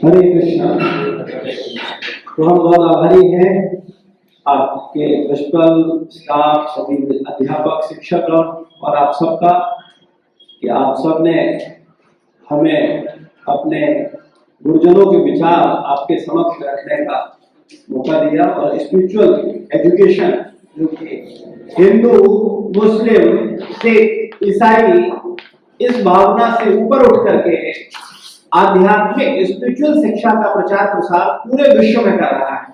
हरे कृष्णा। तो हम बहुत आभारी हैं आपके प्रिंसिपल स्टाफ, सभी अध्यापक, शिक्षक और आप सबका कि आप सब ने हमें अपने गुरुजनों के विचार आपके समक्ष रखने का मौका दिया और स्पिरिचुअल एजुकेशन जो कि हिंदू, मुस्लिम, सिख, ईसाई इस भावना से ऊपर उठ करके आध्यात्मिक स्पिरिचुअल शिक्षा का प्रचार प्रसार पूरे विश्व में कर रहा है।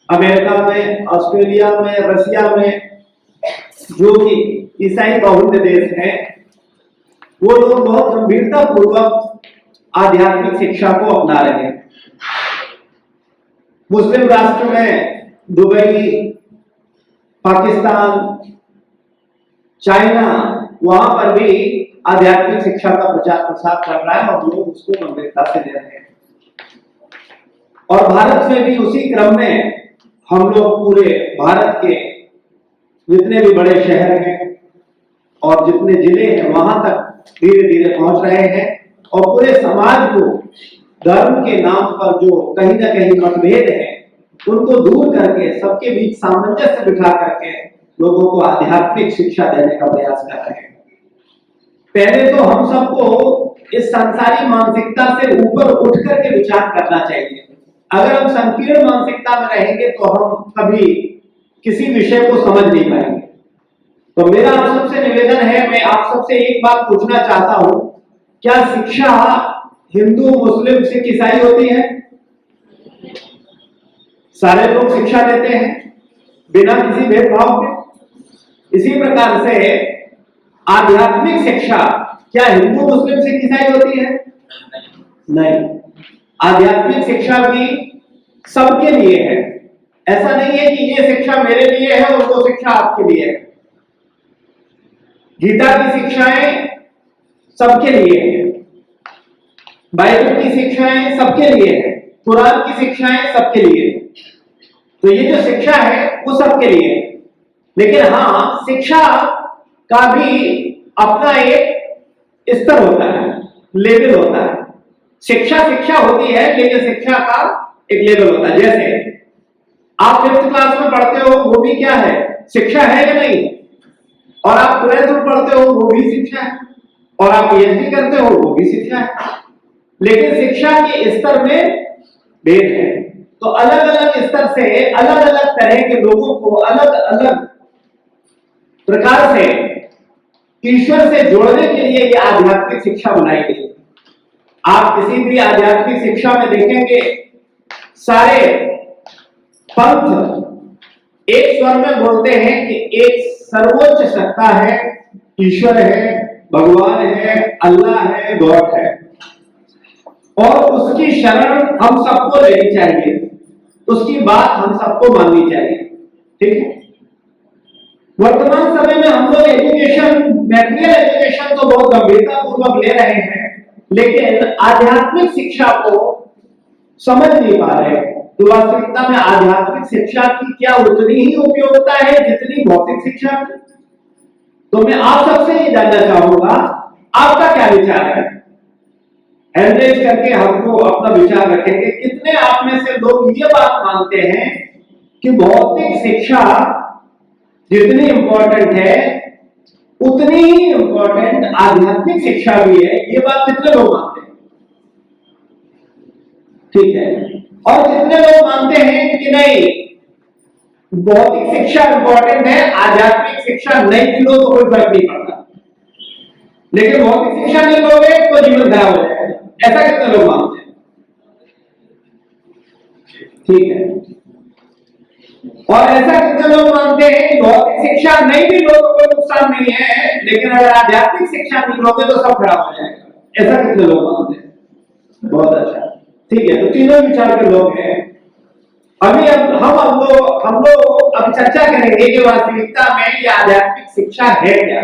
अमेरिका में, ऑस्ट्रेलिया में, रसिया में, जो कि ईसाई बहुल देश हैं, वो लोग बहुत गंभीरता पूर्वक आध्यात्मिक शिक्षा को अपना रहे हैं। मुस्लिम राष्ट्र में दुबई, पाकिस्तान, चाइना, वहां पर भी आध्यात्मिक शिक्षा का प्रचार प्रसार कर रहा है और लोग उसको गंभीरता से ले रहे हैं। और भारत में भी उसी क्रम में हम लोग पूरे भारत के जितने भी बड़े शहर हैं और जितने जिले हैं वहां तक धीरे धीरे पहुंच रहे हैं और पूरे समाज को धर्म के नाम पर जो कहीं ना कहीं मतभेद है उनको दूर करके सबके बीच सामंजस्य बिठा करके लोगों को आध्यात्मिक शिक्षा देने का प्रयास कर रहे हैं। पहले तो हम सबको इस संसारी मानसिकता से ऊपर उठ करके विचार करना चाहिए। अगर हम संकीर्ण मानसिकता में रहेंगे तो हम कभी किसी विषय को समझ नहीं पाएंगे। तो मेरा आप सबसे निवेदन है, मैं आप सबसे एक बात पूछना चाहता हूं, क्या शिक्षा हिंदू, मुस्लिम, सिख, ईसाई होती है? सारे लोग शिक्षा लेते हैं बिना किसी भेदभाव के। इसी प्रकार से आध्यात्मिक शिक्षा क्या हिंदू, मुस्लिम, सिख, ईसाई होती है? नहीं। आध्यात्मिक शिक्षा भी सबके लिए है। ऐसा नहीं है कि ये शिक्षा मेरे लिए है और वो शिक्षा आपके लिए है। गीता की शिक्षाएं सबके लिए है, बाइबल की शिक्षाएं सबके लिए है, कुरान की शिक्षाएं सबके लिए है। तो ये जो शिक्षा है वो सबके लिए है। लेकिन हाँ, शिक्षा का भी अपना एक स्तर होता है, लेवल होता है। शिक्षा शिक्षा होती है लेकिन शिक्षा का एक लेवल होता है। जैसे आप 5th क्लास में पढ़ते हो, वो भी क्या है? शिक्षा है या नहीं? और आप 12th में पढ़ते हो, वो भी शिक्षा है। और आप PhD करते हो, वो भी शिक्षा है। लेकिन शिक्षा के स्तर में भेद है। तो अलग अलग स्तर से अलग अलग तरह के लोगों को अलग अलग प्रकार से ईश्वर से जोड़ने के लिए ये आध्यात्मिक शिक्षा बनाई गई। आप किसी भी आध्यात्मिक शिक्षा में देखेंगे सारे पंथ एक स्वर में बोलते हैं कि एक सर्वोच्च सत्ता है, ईश्वर है, भगवान है, अल्लाह है, गॉड है और उसकी शरण हम सबको लेनी चाहिए, उसकी बात हम सबको माननी चाहिए। ठीक है। वर्तमान समय में हम लोग एजुकेशन, मैटेरियल एजुकेशन तो बहुत गंभीरता पूर्वक ले रहे हैं लेकिन आध्यात्मिक शिक्षा को समझ नहीं पा रहे हैं। तो वास्तविकता में आध्यात्मिक शिक्षा की क्या उतनी ही उपयोगिता है जितनी भौतिक शिक्षा की? तो मैं आप सबसे ये जानना चाहूंगा, आपका क्या विचार है? हैंड रेज करके हमको अपना विचार रखेंगे। कितने आप में से लोग ये बात मानते हैं कि भौतिक शिक्षा जितनी इंपॉर्टेंट है उतनी ही इंपॉर्टेंट आध्यात्मिक शिक्षा भी है? ये बात कितने लोग मानते हैं? ठीक है। और कितने लोग मानते हैं कि नहीं, भौतिक शिक्षा इंपॉर्टेंट है, आध्यात्मिक शिक्षा नहीं भी लो तो कोई फर्क नहीं पड़ता, लेकिन भौतिक शिक्षा नहीं लोगे तो जीवन खराब हो जाएगा? ऐसा कितने लोग मानते हैं? ठीक है। और ऐसा कितने लोग मानते हैं कि भौतिक शिक्षा नहीं भी लो तो कोई नुकसान नहीं है, लेकिन अगर आध्यात्मिक शिक्षा नहीं लोगे तो सब खराब हो जाएगा? ऐसा कितने लोग मानते हैं? बहुत अच्छा। ठीक है। तो तीनों विचार के लोग हैं। अभी हम लोग अब चर्चा करेंगे कि वास्तविकता में ये आध्यात्मिक शिक्षा है क्या,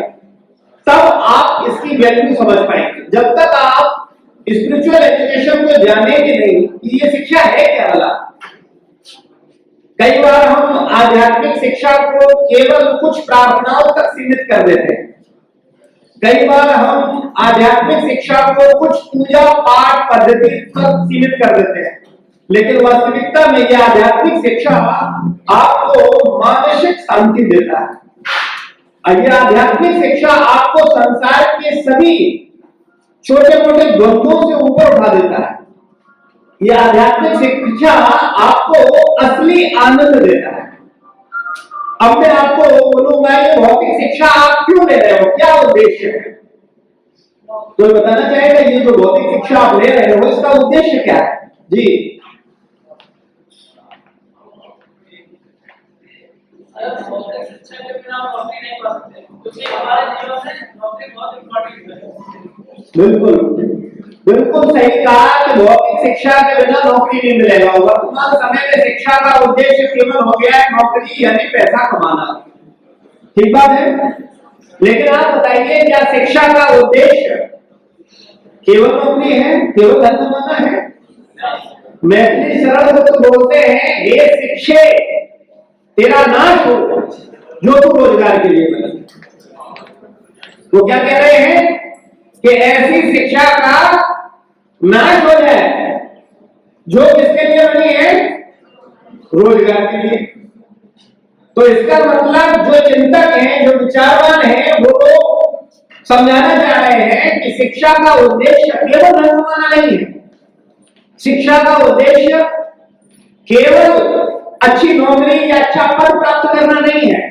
तब आप इसकी वैल्यू समझ पाएंगे। जब तक आप स्पिरिचुअल एजुकेशन को जानेंगे नहीं कि ये शिक्षा है क्या वाला। कई बार हम आध्यात्मिक शिक्षा को केवल कुछ प्रार्थनाओं तक सीमित कर देते हैं। कई बार हम आध्यात्मिक शिक्षा को कुछ पूजा पाठ पद्धति तक सीमित कर देते हैं, लेकिन वास्तविकता में यह आध्यात्मिक शिक्षा आपको मानसिक शांति देता है। यह आध्यात्मिक शिक्षा आपको संसार के सभी छोटे मोटे द्वंद्वों से ऊपर उठा देता है। यह आध्यात्मिक शिक्षा आपको असली आनंद देता है। अब मैं आपको बोलूंगा ये भौतिक शिक्षा आप क्यों ले रहे हो, क्या उद्देश्य है? तो बताना चाहेगा ये जो भौतिक शिक्षा आप ले रहे हो इसका उद्देश्य क्या है? जी भौतिक शिक्षा के बिना हम नौकरी नहीं पा सकते, क्योंकि हमारे जीवन में नौकरी बहुत इम्पोर्टेंट है। बिल्कुल बिल्कुल सही कहा कि भौतिक शिक्षा के बिना नौकरी नहीं मिलेगा। वर्तमान समय में शिक्षा का उद्देश्य केवल हो गया है नौकरी यानी पैसा कमाना। ठीक बात है, लेकिन आप बताइए क्या शिक्षा का उद्देश्य केवल नौकरी है, केवल धन कमाना है? मैथिली सरल तो बोलते हैं हे शिक्षे तेरा नाश हो जो तू रोजगार के लिए बने। वो क्या कह रहे हैं कि ऐसी शिक्षा का नाश हो जाए जो किसके लिए बनी है? रोजगार के लिए। तो इसका मतलब जो चिंतक हैं, जो विचारवान हैं, वो लोग समझाना चाह रहे हैं कि शिक्षा का उद्देश्य केवल धन कमाना नहीं है। शिक्षा का उद्देश्य केवल अच्छी नौकरी या अच्छा पद प्राप्त करना नहीं है।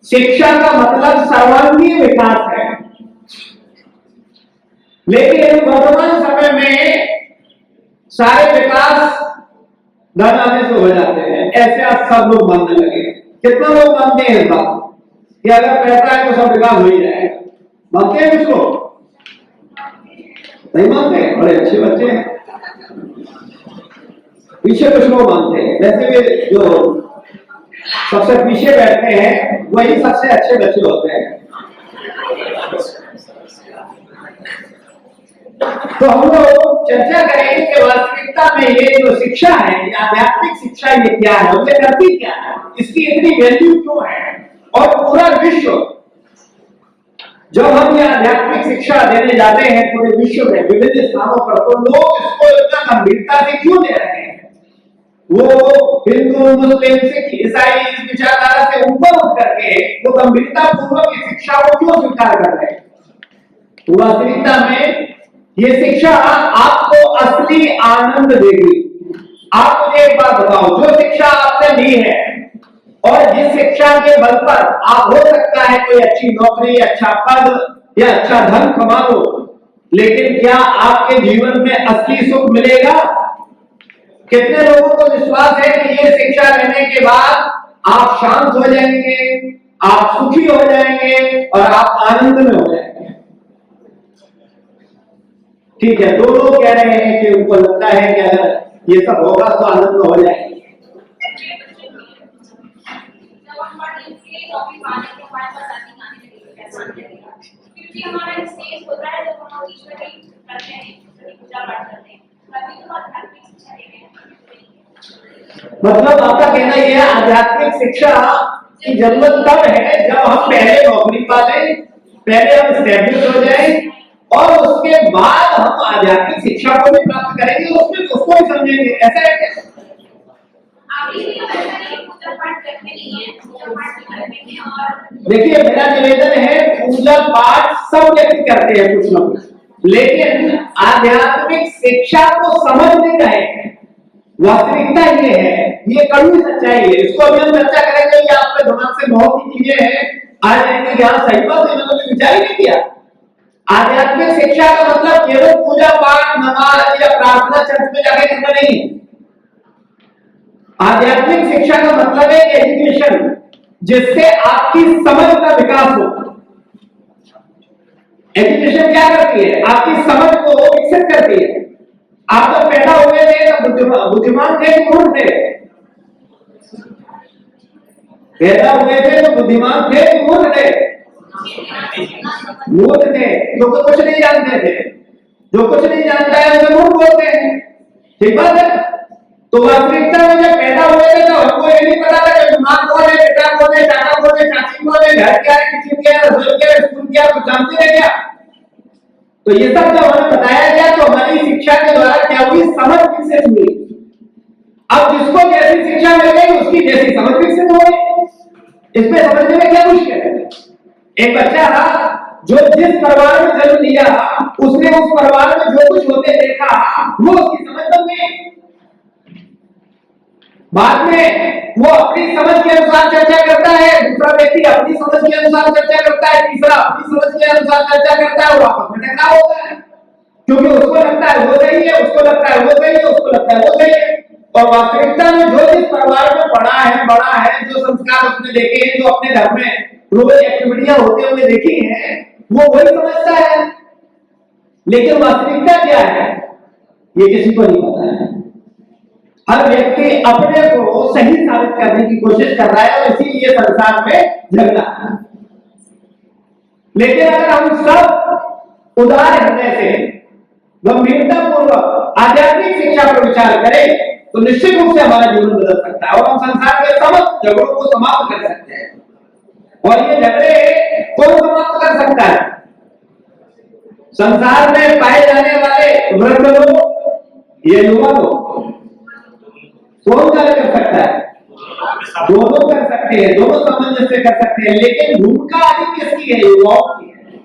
शिक्षा का मतलब सर्वांगीण विकास है। लेकिन वर्तमान समय में सारे विकास धन आने से हो जाते हैं, ऐसे आप सब लोग मानने लगे। कितना लोग मानते हैं इस बात कि अगर पैसा है तो सब विकास हो ही जाएगा? मानते हैं कुछ लोग? नहीं मानते? बड़े अच्छे बच्चे हैं, पीछे कुछ लोग मानते हैं। वैसे भी जो सबसे पीछे बैठते हैं वही सबसे अच्छे बच्चे होते हैं। तो हम लोग चर्चा करेंगे कि वास्तविकता में ये जो शिक्षा है, ये आध्यात्मिक शिक्षा, ये क्या है, ये करती क्या है, इसकी इतनी वैल्यू क्यों है, और पूरा विश्व जब हम ये आध्यात्मिक शिक्षा देने जाते हैं पूरे विश्व में विभिन्न स्थानों पर, तो लोग इसको इतना गंभीरता से क्यों दे रहे हैं? वो हिंदू, मुस्लिम, सिख, ईसाई इस विचारधारा से ऊपर उठ करके वो गंभीरता पूर्वक इस शिक्षा को क्यों स्वीकार कर रहे हैं? वास्तविकता में ये शिक्षा आपको असली आनंद देगी। आप मुझे एक बात बताओ, जो शिक्षा आपने ली है और जिस शिक्षा के बल पर आप हो सकता है कोई अच्छी नौकरी, अच्छा पद या अच्छा धन कमा लो, लेकिन क्या आपके जीवन में असली सुख मिलेगा? कितने लोगों को विश्वास है कि ये शिक्षा लेने के बाद आप शांत हो जाएंगे, आप सुखी हो जाएंगे और आप आनंद में हो जाएंगे? ठीक है, दो लोग कह रहे हैं कि उनको लगता है कि अगर ये सब होगा तो आनंद में हो जाएंगे। मतलब आपका कहना यह है आध्यात्मिक शिक्षा की जरूरत तब है जब हम पहले नौकरी पा लें, पहले हम स्टेब्लिश हो जाएं और उसके बाद हम आध्यात्मिक शिक्षा को भी प्राप्त करेंगे, उसमें उसको भी समझेंगे। ऐसा है क्या? देखिए, मेरा निवेदन है पूजा पाठ सब व्यक्ति करते हैं कुछ ना कुछ, लेकिन आध्यात्मिक शिक्षा को समझ नहीं रहे हैं। वास्तविकता ये है, ये कड़वी सच्चाई है। इसको अभी हम चर्चा करेंगे कि आपके दिमाग से बहुत सी चीजें हैं आ जाएंगे कि हाँ सही बात है, मैंने विचार ही नहीं किया। आध्यात्मिक शिक्षा का मतलब केवल पूजा पाठ, नमाज या प्रार्थना चर्च में जाके करना नहीं है। आध्यात्मिक शिक्षा का मतलब है एजुकेशन, जिससे आपकी समझ का विकास हो। एजुकेशन क्या करती है? आपकी समझ को विकसित करती है। आप जब पैदा हुए थे तो बुद्धिमान थे कि मूर्ख थे? पैदा हुए थे तो बुद्धिमान थे कि मूर्ख थे? मूर्ख थे, जो कुछ नहीं जानते थे। जो कुछ नहीं जानता है उसे मूर्ख बोलते हैं। ठीक बात है? तो वास्तविकता में जब पैदा हुए थे तो हमको ये नहीं पता था कि माँ कौन है, बेटा कौन है, चाचा कौन है, चाची कौन है, घर क्या है, किचन क्या है, रसोई क्या है, स्कूल क्या है, कुछ जानते हैं क्या? तो ये सब जब हमें बताया गया तो हमारी शिक्षा के द्वारा क्या हुई, समझ विकसित हुई। अब जिसको जैसी शिक्षा मिल गई उसकी जैसी समझ विकसित हो गई। इसमें समझने में क्या मुश्किल है? एक बच्चा जो जिस परिवार में जन्म लिया उसने उस परिवार में जो कुछ होते देखा वो उसकी समझ बन गई। बाद में वो अपनी समझ के अनुसार चर्चा करता है, दूसरा व्यक्ति अपनी समझ के अनुसार चर्चा करता है, तीसरा अपनी समझ के अनुसार चर्चा करता है और आपस में टकराव होता है, क्योंकि उसको लगता है वो सही है, उसको लगता है वो सही है, उसको लगता है वो सही है। और वास्तविकता में जो जिस परिवार में पढ़ा है, बड़ा है, जो संस्कार उसने देखे हैं, जो अपने घर में रोज एक्टिविटियां होते हुए देखी हैं, वो वही समझता है। लेकिन वास्तविकता क्या है ये किसी को नहीं पता है। हर व्यक्ति अपने को सही साबित करने की कोशिश कर रहा है और इसीलिए संसार में झगड़ा है। लेकिन अगर हम सब उदार हृदय से गंभीरता पूर्वक आध्यात्मिक शिक्षा पर विचार करें तो निश्चित रूप से हमारा जीवन बदल सकता है और हम संसार के समस्त झगड़ों को समाप्त कर सकते हैं। और ये झगड़े कौन समाप्त कर सकता है? संसार में पाए जाने वाले वृद्ध लोग, ये युवा लोग, कौन कार्य कर सकता है? दोनों कर सकते हैं, दोनों सामंजस्य कर सकते हैं। लेकिन भूमिका अधिक किसकी है? युवाओं की है,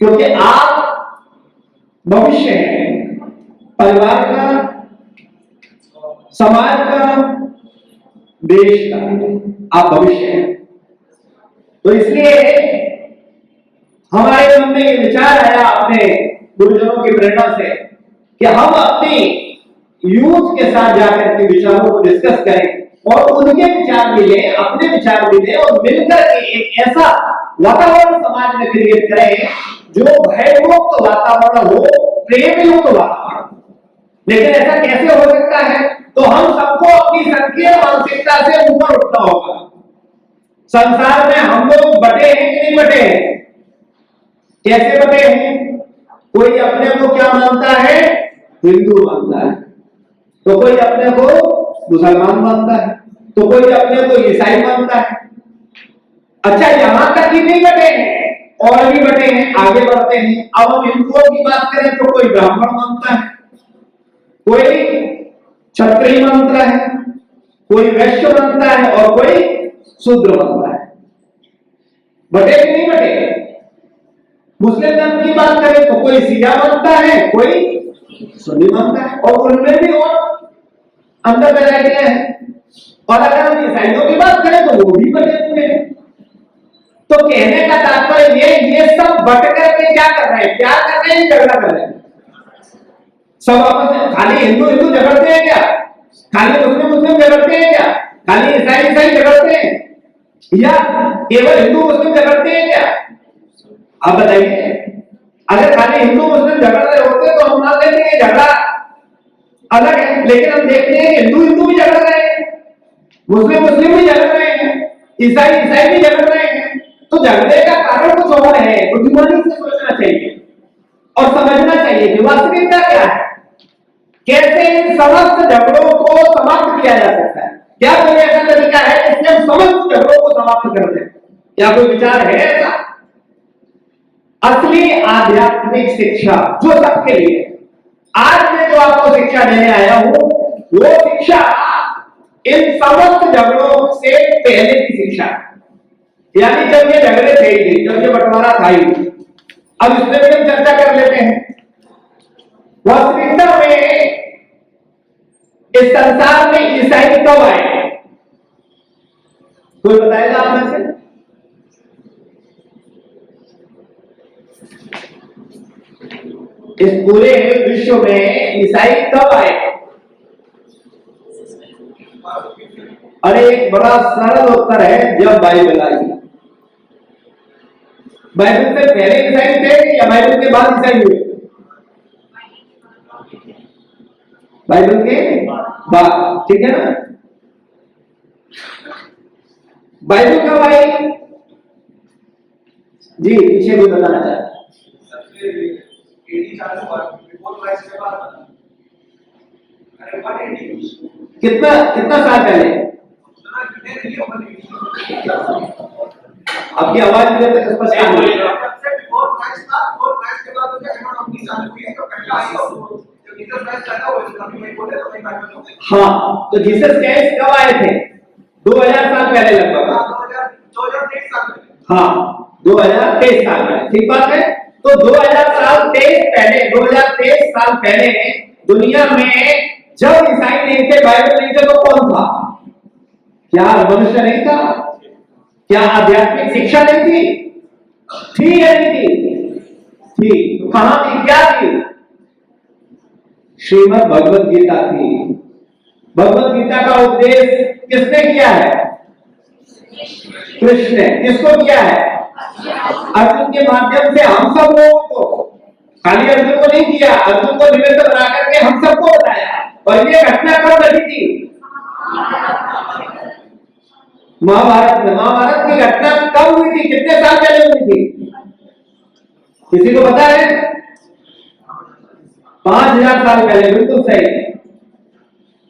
क्योंकि आप भविष्य है परिवार का, समाज का, देश का। आप भविष्य है। तो इसलिए हमारे मन में ये विचार आया अपने गुरुजनों की प्रेरणा से कि हम अपनी यूथ के साथ जाकर के विचारों को डिस्कस करें और उनके विचार मिले, अपने विचार मिले और मिलकर के एक ऐसा वातावरण समाज में क्रिएट करें जो भयमुक्त वातावरण हो, प्रेम युक्त वातावरण। लेकिन ऐसा कैसे हो सकता है? तो हम सबको अपनी संकीर्ण मानसिकता से ऊपर उठना होगा। संसार में हम लोग बटे हैं कि नहीं बटे हैं? कैसे बटे हैं? कोई अपने को क्या मानता है? हिंदू मानता है, तो कोई अपने को मुसलमान मानता है, तो कोई अपने को ईसाई मानता है। अच्छा, यहां तक ही नहीं बटे हैं, और भी बटे हैं, आगे बढ़ते हैं। अब हम हिंदुओं की बात करें तो कोई ब्राह्मण मानता है, कोई क्षत्रिय मानता है, कोई वैश्य मानता है और कोई शूद्र मानता है। बटे कि नहीं बटे? मुस्लिम धर्म की बात करें तो कोई शिया मानता है, कोई सुन्नी मानता है, और उनमें भी और अंदर वैरायटियां हैं। और अगर हम ईसाइयों की बात करें तो वो भी बटे हुए हैं। तो कहने का तात्पर्य ये सब बट करके क्या कर रहे हैं? क्या कर रहे हैं? झगड़ा कर रहे हैं। सब आपस में खाली हिंदू हिंदू झगड़ते हैं क्या? खाली मुस्लिम मुस्लिम झगड़ते हैं क्या? खाली ईसाई ईसाई झगड़ते हैं या केवल हिंदू मुस्लिम झगड़ते हैं क्या? आप बताइए। अगर खाली हिंदू मुस्लिम झगड़ रहे होते तो हम मान लेते हैं झगड़ा अलग है, लेकिन हम देखते हैं हिंदू हिंदू भी झगड़ रहे हैं, मुस्लिम मुस्लिम भी झगड़ रहे हैं, ईसाई ईसाई भी झगड़ रहे हैं। तो झगड़े का कारण कुछ और है। बुद्धिमानी से सोचना चाहिए और समझना चाहिए कि वास्तविकता क्या है, कैसे इन समस्त झगड़ों को समाप्त किया जा सकता है। क्या कोई ऐसा तरीका है जिससे हम समस्त झगड़ों को समाप्त कर दें? क्या कोई विचार है ऐसा? असली आध्यात्मिक शिक्षा जो सबके लिए, आज मैं जो आपको शिक्षा देने आया हूं वो शिक्षा इन समस्त झगड़ों से पहले की शिक्षा, यानी जब ये झगड़े थे ही नहीं, जब ये बंटवारा था ही नहीं। अब इसमें भी हम चर्चा कर लेते हैं। वास्तविकता में इस संसार में ईसाई कब आए? कोई बताएगा आप में से? इस पूरे विश्व में ईसाई कब आए? अरे एक बड़ा सरल उत्तर है, जब बाइबल आई। बाइबल से पहले ईसाई थे या बाइबल के बाद ईसाई हुए? बाइबल के बाद, ठीक है ना? बाइबल कब आई? जी पीछे भी बताना चाहते हैं। कितना कितना साल पहले? आपकी आवाज मुझे स्पष्ट नहीं है। हाँ, तो जीसस क्राइस्ट कब आए थे? 2000 साल पहले लगभग। हाँ, 2023 साल पहले, ठीक बात है। तो 2023 साल पहले दुनिया में जब ईसाई नहीं थे, बाइबल नहीं थे, तो कौन था? क्या मनुष्य नहीं था? क्या आध्यात्मिक शिक्षा नहीं थी? थी या नहीं थी? थी। तो कहां थी? क्या थी? श्रीमद् भगवत गीता थी। भगवत गीता का उपदेश किसने किया है? कृष्ण ने। किसको किया है? अर्जुन के माध्यम से हम सब लोगों को, खाली अर्जुन को नहीं किया, अर्जुन को निमित्त बना करके हम सबको बताया। और ये घटना कब घटी थी? महाभारत में। महाभारत की घटना कब हुई थी? कितने साल पहले हुई थी? किसी को पता है? 5000 साल पहले। बिल्कुल सही है,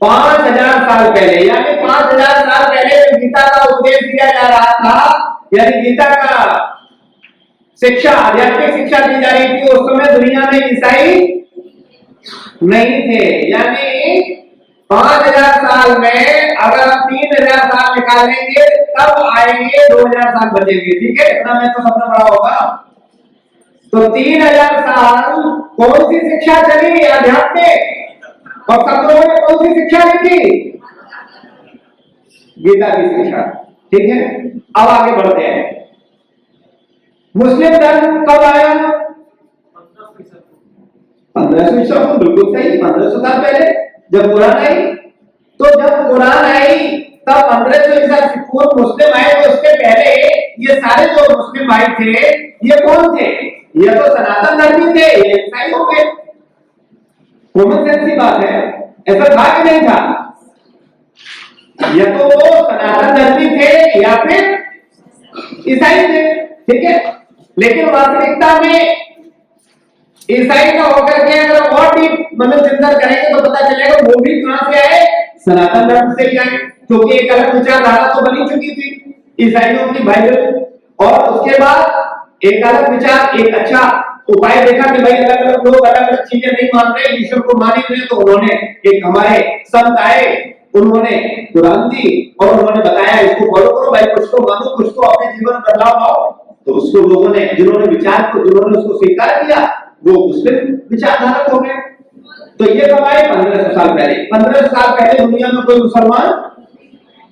5000 साल पहले। यानी 5000 साल पहले गीता का उपदेश दिया जा रहा था, यानी गीता का शिक्षा, आध्यात्मिक शिक्षा दी जा रही थी, उस समय दुनिया में ईसाई नहीं थे। यानी 5000 साल में अगर हम 3000 साल निकालेंगे तब आएंगे 2000 साल बचेंगे। ठीक है, इतना में तो सबसे बड़ा होगा। तो 3000 साल कौन सी शिक्षा चली? आध्यात्मिक। और सब लोगों ने कौन सी शिक्षा ली थी? गीता की शिक्षा। ठीक है, अब आगे बढ़ते हैं। मुस्लिम धर्म कब आया? 1500 ईसा पूर्व। बिल्कुल सही, 1500 साल पहले जब कुरान आई। तो जब कुरान आई तब 1500 ईसा पूर्व मुस्लिम आए। तो उसके पहले ये सारे जो मुस्लिम भाई थे, ये कौन थे? ये तो सनातन धर्मी थे, ये ईसाई हो गए। कॉमन सेंस की बात है, ऐसा था कि नहीं था? या तो वो सनातन धर्मी थे या फिर ईसाई थे। ठीक है, लेकिन वास्तविकता में ईसाई का होकर के अगर और भी मतलब चिंतन करेंगे तो पता चलेगा वो भी कहां से आए? सनातन धर्म से ही आए, क्योंकि एक अलग विचारधारा तो बनी चुकी थी ईसाइयों की बाइबल। और उसके बाद एक अलग विचार, एक अच्छा उपाय देखा कि भाई अलग अलग लोग अलग अलग चीजें नहीं मान रहे, ईश्वर को मान ही रहे। तो उन्होंने, एक हमारे संत आए, उन्होंने कुरान दी और उन्होंने बताया इसको फॉलो करो भाई, कुछ तो मानो, कुछ तो अपने जीवन में बदलाव लाओ। तो उसको लोगों ने, जिन्होंने विचार को, जिन्होंने उसको स्वीकार किया, वो मुस्लिम विचारधारक हो गए। तो ये कब आए? 1500 साल पहले। 1500 साल पहले दुनिया में कोई मुसलमान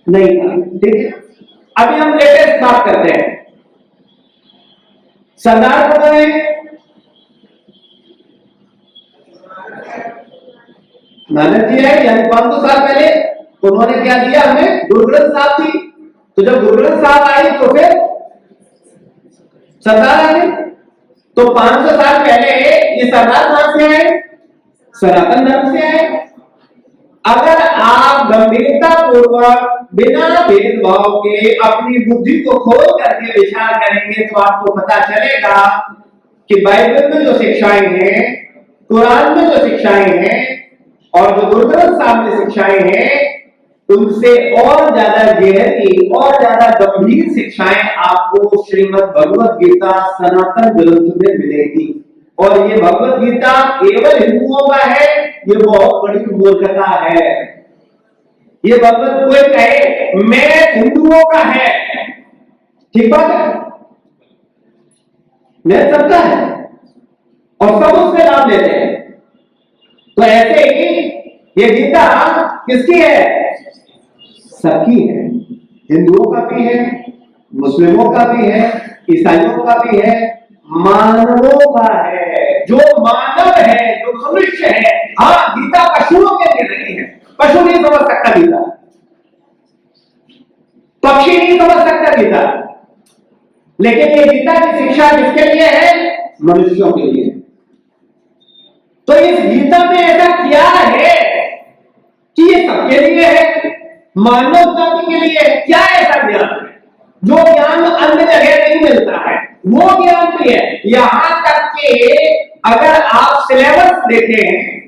नहीं था। ठीक है, अभी हम लेटेस्ट बात करते हैं। सरदार कब आए? नानक जी आए, यानी 500 साल पहले। उन्होंने क्या दिया हमें? गुरु ग्रंथ साहब थी। तो जब गुरु ग्रंथ साहब आई तो फिर सरदार आए। तो 500 साल पहले ये सरदार कहां से आए? सनातन धर्म से आए। अगर आप गंभीरता पूर्वक बिना भेदभाव के अपनी बुद्धि को खोल करके विचार करेंगे तो आपको पता चलेगा कि बाइबल में जो शिक्षाएं हैं, कुरान में जो शिक्षाएं हैं और जो गुरु ग्रंथ साहब में शिक्षाएं हैं, उनसे और ज्यादा गहरी और ज्यादा गंभीर शिक्षाएं आपको श्रीमद् भगवत गीता सनातन ग्रंथ में मिलेगी। और ये भगवत गीता केवल हिंदुओं का है, ये बहुत बड़ी मूर्खता है। ये भगवत, कोई कहे मैं हिंदुओं का है, ठीक बात है, मैं सबका है और सब उससे लाभ लेते हैं। तो ऐसे ही ये गीता किसकी है? सबकी है। हिंदुओं का भी है, मुस्लिमों का भी है, ईसाइयों का भी है, मानवों का है। जो मानव है, जो मनुष्य है। हाँ, गीता पशुओं के लिए नहीं है, पशु नहीं समझ सकता गीता, पक्षी नहीं समझ सकता गीता, लेकिन ये गीता की शिक्षा किसके लिए है? मनुष्यों के लिए। तो इस गीता में ऐसा क्या है कि ये सबके लिए है, मानव जाति के लिए है? क्या ऐसा ज्ञान है जो ज्ञान अन्य जगह नहीं मिलता है? वो ज्ञान भी है। यहां तक कि अगर आप सिलेबस देखें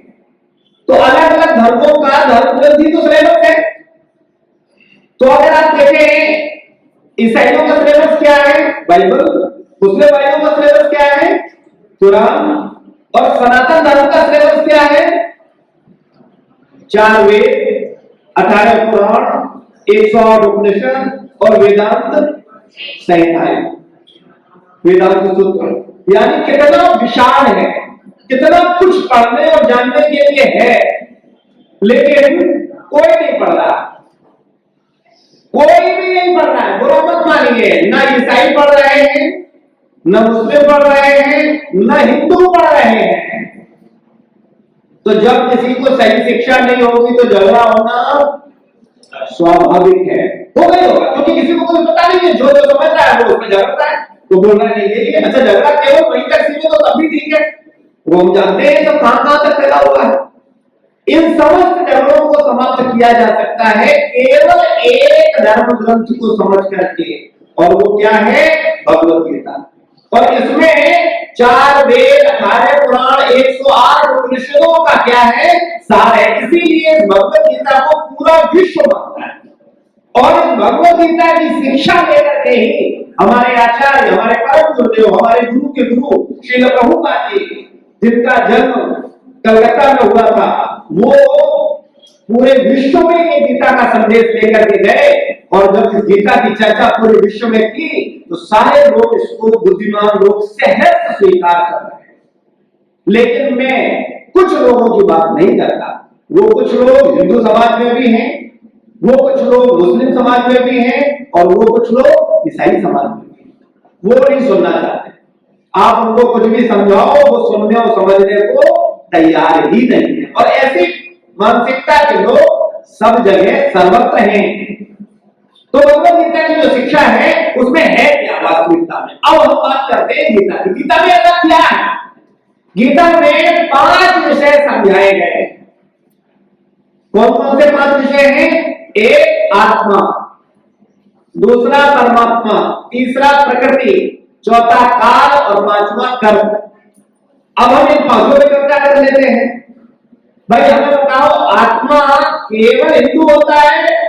तो अलग अलग धर्मों का धर्म ग्रंथ ही तो सिलेबस है। तो अगर आप देखें ईसाइयों का सिलेबस क्या है? बाइबल। मुस्लिम भाइयों का सिलेबस क्या है? कुरान। और सनातन धर्म का सिलेबस क्या है? 4 वेद, 18 पुराण, 108 उपनिषद और वेदांत संहिताएं, वेदांत सूत्र। यानी कितना विशाल है, कितना कुछ पढ़ने और जानने के लिए है, लेकिन कोई नहीं पढ़ रहा, कोई भी नहीं पढ़ रहा है। बुरा मत मानिए, ना ईसाई पढ़ रहे हैं, न मुस्लिम पढ़ रहे हैं, न हिंदू पढ़ रहे हैं। तो जब किसी को सही शिक्षा नहीं होगी तो झगड़ा होना स्वाभाविक है, हो गई होगा, क्योंकि किसी को कुछ पता नहीं है। जो जो समझ रहा है वो उसमें झगड़ता है, तो बोलना नहीं है। अच्छा, झगड़ा केवल वहीं तक सीमित हो तब भी ठीक है, वो हम जानते हैं तो कहां तक फैला हुआ है। इन समस्त झगड़ों को समाप्त किया जा सकता है केवल एक धर्म ग्रंथ को समझ करके, और वो क्या है? भगवत गीता। और इसमें 4 वेद, 18 पुराण, 108 उपनिषदों का क्या है? सार है। इसीलिए इस भगवत गीता को पूरा विश्व मानता है। और इस भगवत गीता की शिक्षा लेकर के ही हमारे आचार्य, हमारे परम गुरुदेव, हमारे गुरु के गुरु श्रील प्रभुपाद जी, जिनका जन्म कलकत्ता में हुआ था, वो पूरे विश्व में ये गीता का संदेश लेकर के गए। और जब इस गीता की चर्चा पूरे विश्व में की तो सारे लोग इसको, बुद्धिमान लोग, सहज स्वीकार कर रहे हैं। लेकिन मैं कुछ लोगों की बात नहीं करता। वो कुछ लोग हिंदू समाज में भी हैं, वो कुछ लोग मुस्लिम समाज में भी हैं, और वो कुछ लोग ईसाई समाज में भी हैं। वो नहीं सुनना चाहते। आप उनको कुछ भी समझाओ, वो सुनने और समझने को तैयार ही नहीं है। और ऐसी मानसिकता के लोग सब जगह सर्वत्र हैं। तो भगवत गीता की जो शिक्षा है उसमें है क्या वास्तविकता में? अब हम बात करते हैं गीता की। गीता में ऐसा क्या है? गीता में 5 विषय समझाए गए। कौन कौन से 5 विषय हैं? एक आत्मा, दूसरा परमात्मा, तीसरा प्रकृति, चौथा काल और 5वां कर्म। अब हम इन 5 पे चर्चा कर लेते हैं। भाई हमें बताओ, आत्मा केवल हिंदू होता है?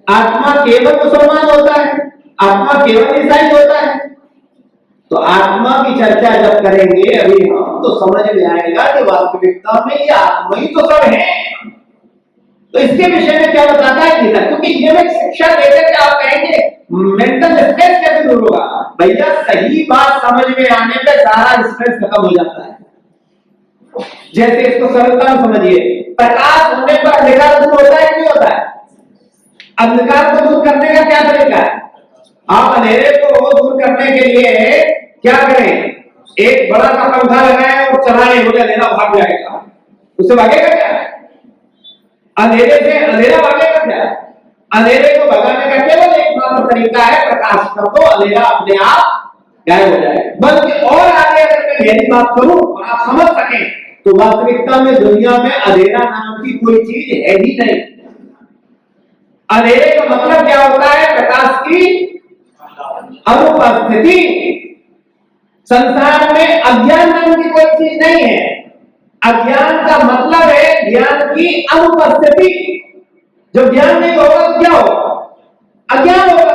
आत्मा केवल मुसलमान होता है? आत्मा केवल ईसाई होता है? तो आत्मा की चर्चा जब करेंगे अभी हम, तो समझ में आएगा कि वास्तविकता में ये आत्मा ही तो सब है। तो इसके विषय में क्या बताता है गीता? क्योंकि ये में शिक्षा देकर के आप कहेंगे मेंटल स्ट्रेस कैसे दूर होगा? भैया सही बात समझ में आने पे सारा स्ट्रेस खत्म हो जाता है। जैसे इसको सरलता में समझिए, प्रकाश होने पर अंधकार दूर होता है कि नहीं होता है? अंधकार को दूर करने का क्या तरीका है? आप अंधेरे को दूर करने के लिए क्या करें? एक बड़ा सा पंखा लगाएं और चलाएं, बोले अंधेरा भाग जाएगा। उससे भागेगा क्या? अंधेरे से अंधेरा भागेगा क्या? अंधेरे को भगाने का केवल एकमात्र तरीका है प्रकाश कर दो, अंधेरा अपने आप गायब हो जाएगा। बल्कि और आगे अगर मैं गहरी बात करूं और आप समझ सकें, तो वास्तविकता में दुनिया में अंधेरा नाम की कोई चीज है ही नहीं। अंधेरे का मतलब क्या होता है? प्रकाश की अनुपस्थिति। संसार में अज्ञान नाम की कोई चीज नहीं है। अज्ञान का मतलब है ज्ञान की अनुपस्थिति। जब ज्ञान नहीं होगा तो क्या होगा? अज्ञान होगा।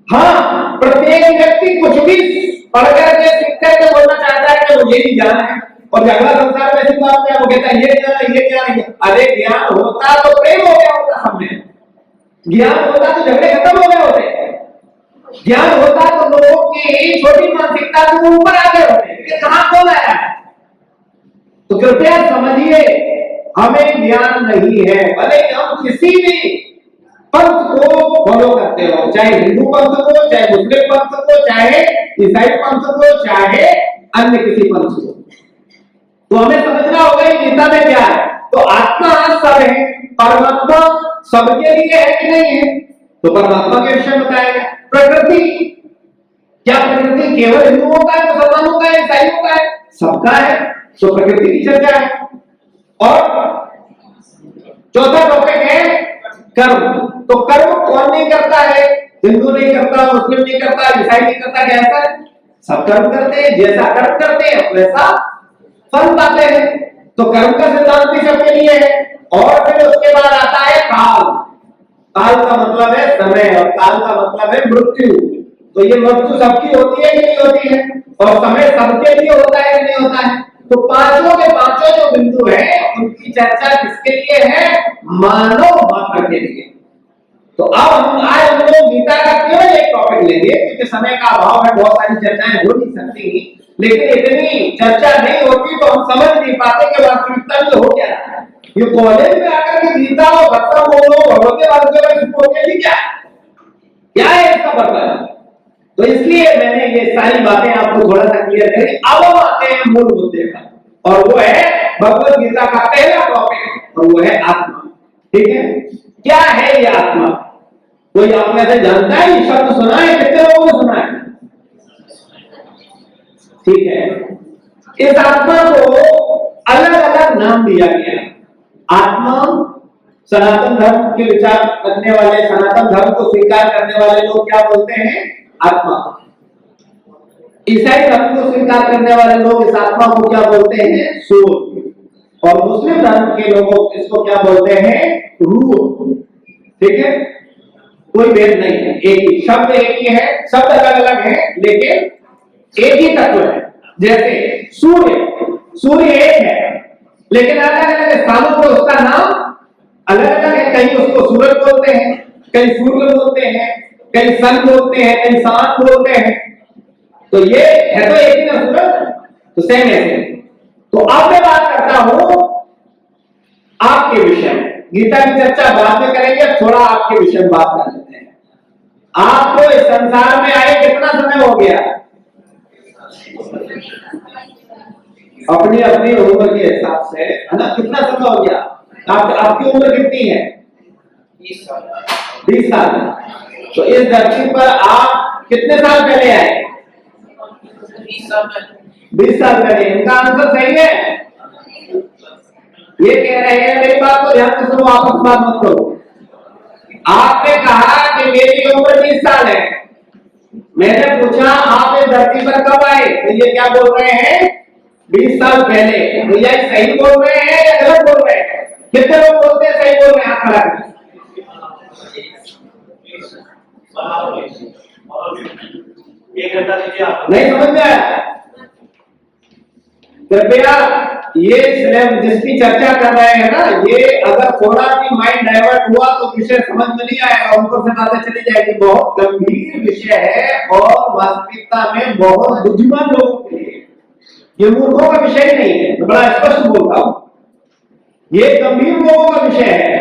हाँ, प्रत्येक व्यक्ति कुछ भी पढ़ करके सीख करके बोलना चाहता है कि मुझे ही ज्ञान है, और झगड़ा संसार में ऐसी बात है, वो कहता है ये ज्ञान है, ये ज्ञान है। अरे ज्ञान होता तो प्रेम हो गया होता सब में, ज्ञान होता तो झगड़े खत्म हो गए होते, ज्ञान होता तो लोगों की छोटी मानसिकता से ऊपर आ गए होते। लेकिन कहां खोल आया है? तो कृपया समझिए, हमें ज्ञान नहीं है। भले हम किसी भी पंथ को फॉलो करते हो, चाहे हिंदू पंथ को, चाहे मुस्लिम पंथ को, चाहे ईसाई पंथ को, चाहे अन्य किसी पंथ को, तो हमें समझना होगा गीता में क्या है। तो आत्मा सब है, परमात्मा सबके लिए है कि नहीं है? तो परमात्मा के विषय बताएगा। प्रकृति, क्या प्रकृति केवल हिंदुओं का है, मुसलमानों का है, ईसाइयों का है? सबका है। तो प्रकृति की चर्चा है। और चौथा टॉपिक है कर्म। तो कर्म कौन नहीं करता है? हिंदू नहीं करता, मुस्लिम नहीं करता, ईसाई नहीं करता, क्या ऐसा है? सब कर्म करते हैं। जैसा कर्म करते हैं वैसा फल पाते हैं। तो कर्म का सिद्धांत भी सबके लिए है। और फिर उसके बाद आता है काल। काल का मतलब है समय, और काल का मतलब है मृत्यु। तो ये मृत्यु सबकी होती है कि नहीं होती है? और समय सबके लिए होता है कि नहीं होता तो पांचों के पांचों जो बिंदु है उनकी चर्चा किसके लिए है? मानव मात्र के लिए। तो अब हम लोग गीता का केवल एक टॉपिक लेंगे, क्योंकि समय का अभाव है, बहुत सारी चर्चाएं हो नहीं सकती, लेकिन इतनी चर्चा नहीं होती तो हम समझ नहीं पाते कि वास्तविकता में हो क्या रहा है। ये कॉलेज में आकर के गीता और भक्ता बोलो भगवते वाले क्या है इसका पर्पज? तो इसलिए मैंने ये सारी बातें आपको थोड़ा सा क्लियर करी। अब हम आते हैं मूल मुद्दे पर, और वो है भगवत गीता का पहला टॉपिक, और वो है आत्मा। ठीक है, क्या है ये आत्मा? कोई आप में से जानता है? ये शब्द सुना है? कितने लोगों ने सुना है? ठीक है, इस आत्मा को अलग अलग नाम दिया गया। आत्मा, सनातन धर्म के विचार करने वाले, सनातन धर्म को स्वीकार करने वाले लोग क्या बोलते हैं? आत्मा। ईसाई धर्म को स्वीकार करने वाले लोग इस आत्मा को क्या बोलते हैं? सोल। और मुस्लिम धर्म के लोग इसको क्या बोलते हैं? रूह। ठीक है, कोई भेद नहीं है, एक ही शब्द, एक ही है, शब्द अलग अलग है लेकिन एक ही तत्व है। जैसे सूर्य एक है लेकिन अलग अलग स्थानों पर उसका नाम अलग अलग है। कहीं उसको सूरज बोलते हैं, कहीं सूर्य बोलते हैं, कहीं सन बोलते हैं, कहीं सांप बोलते हैं। तो ये है तो एक ही ना सूरज, तो सेम ऐसे। तो अब मैं बात करता हूं आपके विषय में। गीता की चर्चा बाद में करेंगे, थोड़ा आपके विषय में बात कर लेते हैं। आपको इस संसार में आए कितना समय हो गया? अपनी अपनी उम्र के हिसाब से, है ना, कितना समय हो गया? आपकी उम्र कितनी है? 20 साल। तो इस धरती पर आप कितने साल पहले आए? 20 साल पहले। इनका आंसर सही है। ये कह रहे हैं, मेरी बात को ध्यान से सुनो, आपस बात मत करो। आपने कहा कि मेरी उम्र 20 साल है। मैंने पूछा आप इस धरती पर कब आए? तो ये क्या बोल रहे हैं? 20 साल पहले। भैया सही बोल रहे हैं या गलत बोल रहे हैं? कितने लोग बोलते हैं सही बोल रहे हैं? हाथ खड़ा करें। नहीं समझ में आया? कृपया ये सिर्फ जिसकी चर्चा कर रहे हैं ना, ये अगर थोड़ा भी माइंड डाइवर्ट हुआ तो विषय समझ में नहीं आएगा, उनको से बातें चली जाएगी। बहुत गंभीर विषय है और वास्तविकता में बहुत बुद्धिमान लोगों के लिए, ये मूर्खों का विषय नहीं है। मैं बड़ा स्पष्ट बोलता हूं, ये गंभीर लोगों का विषय है।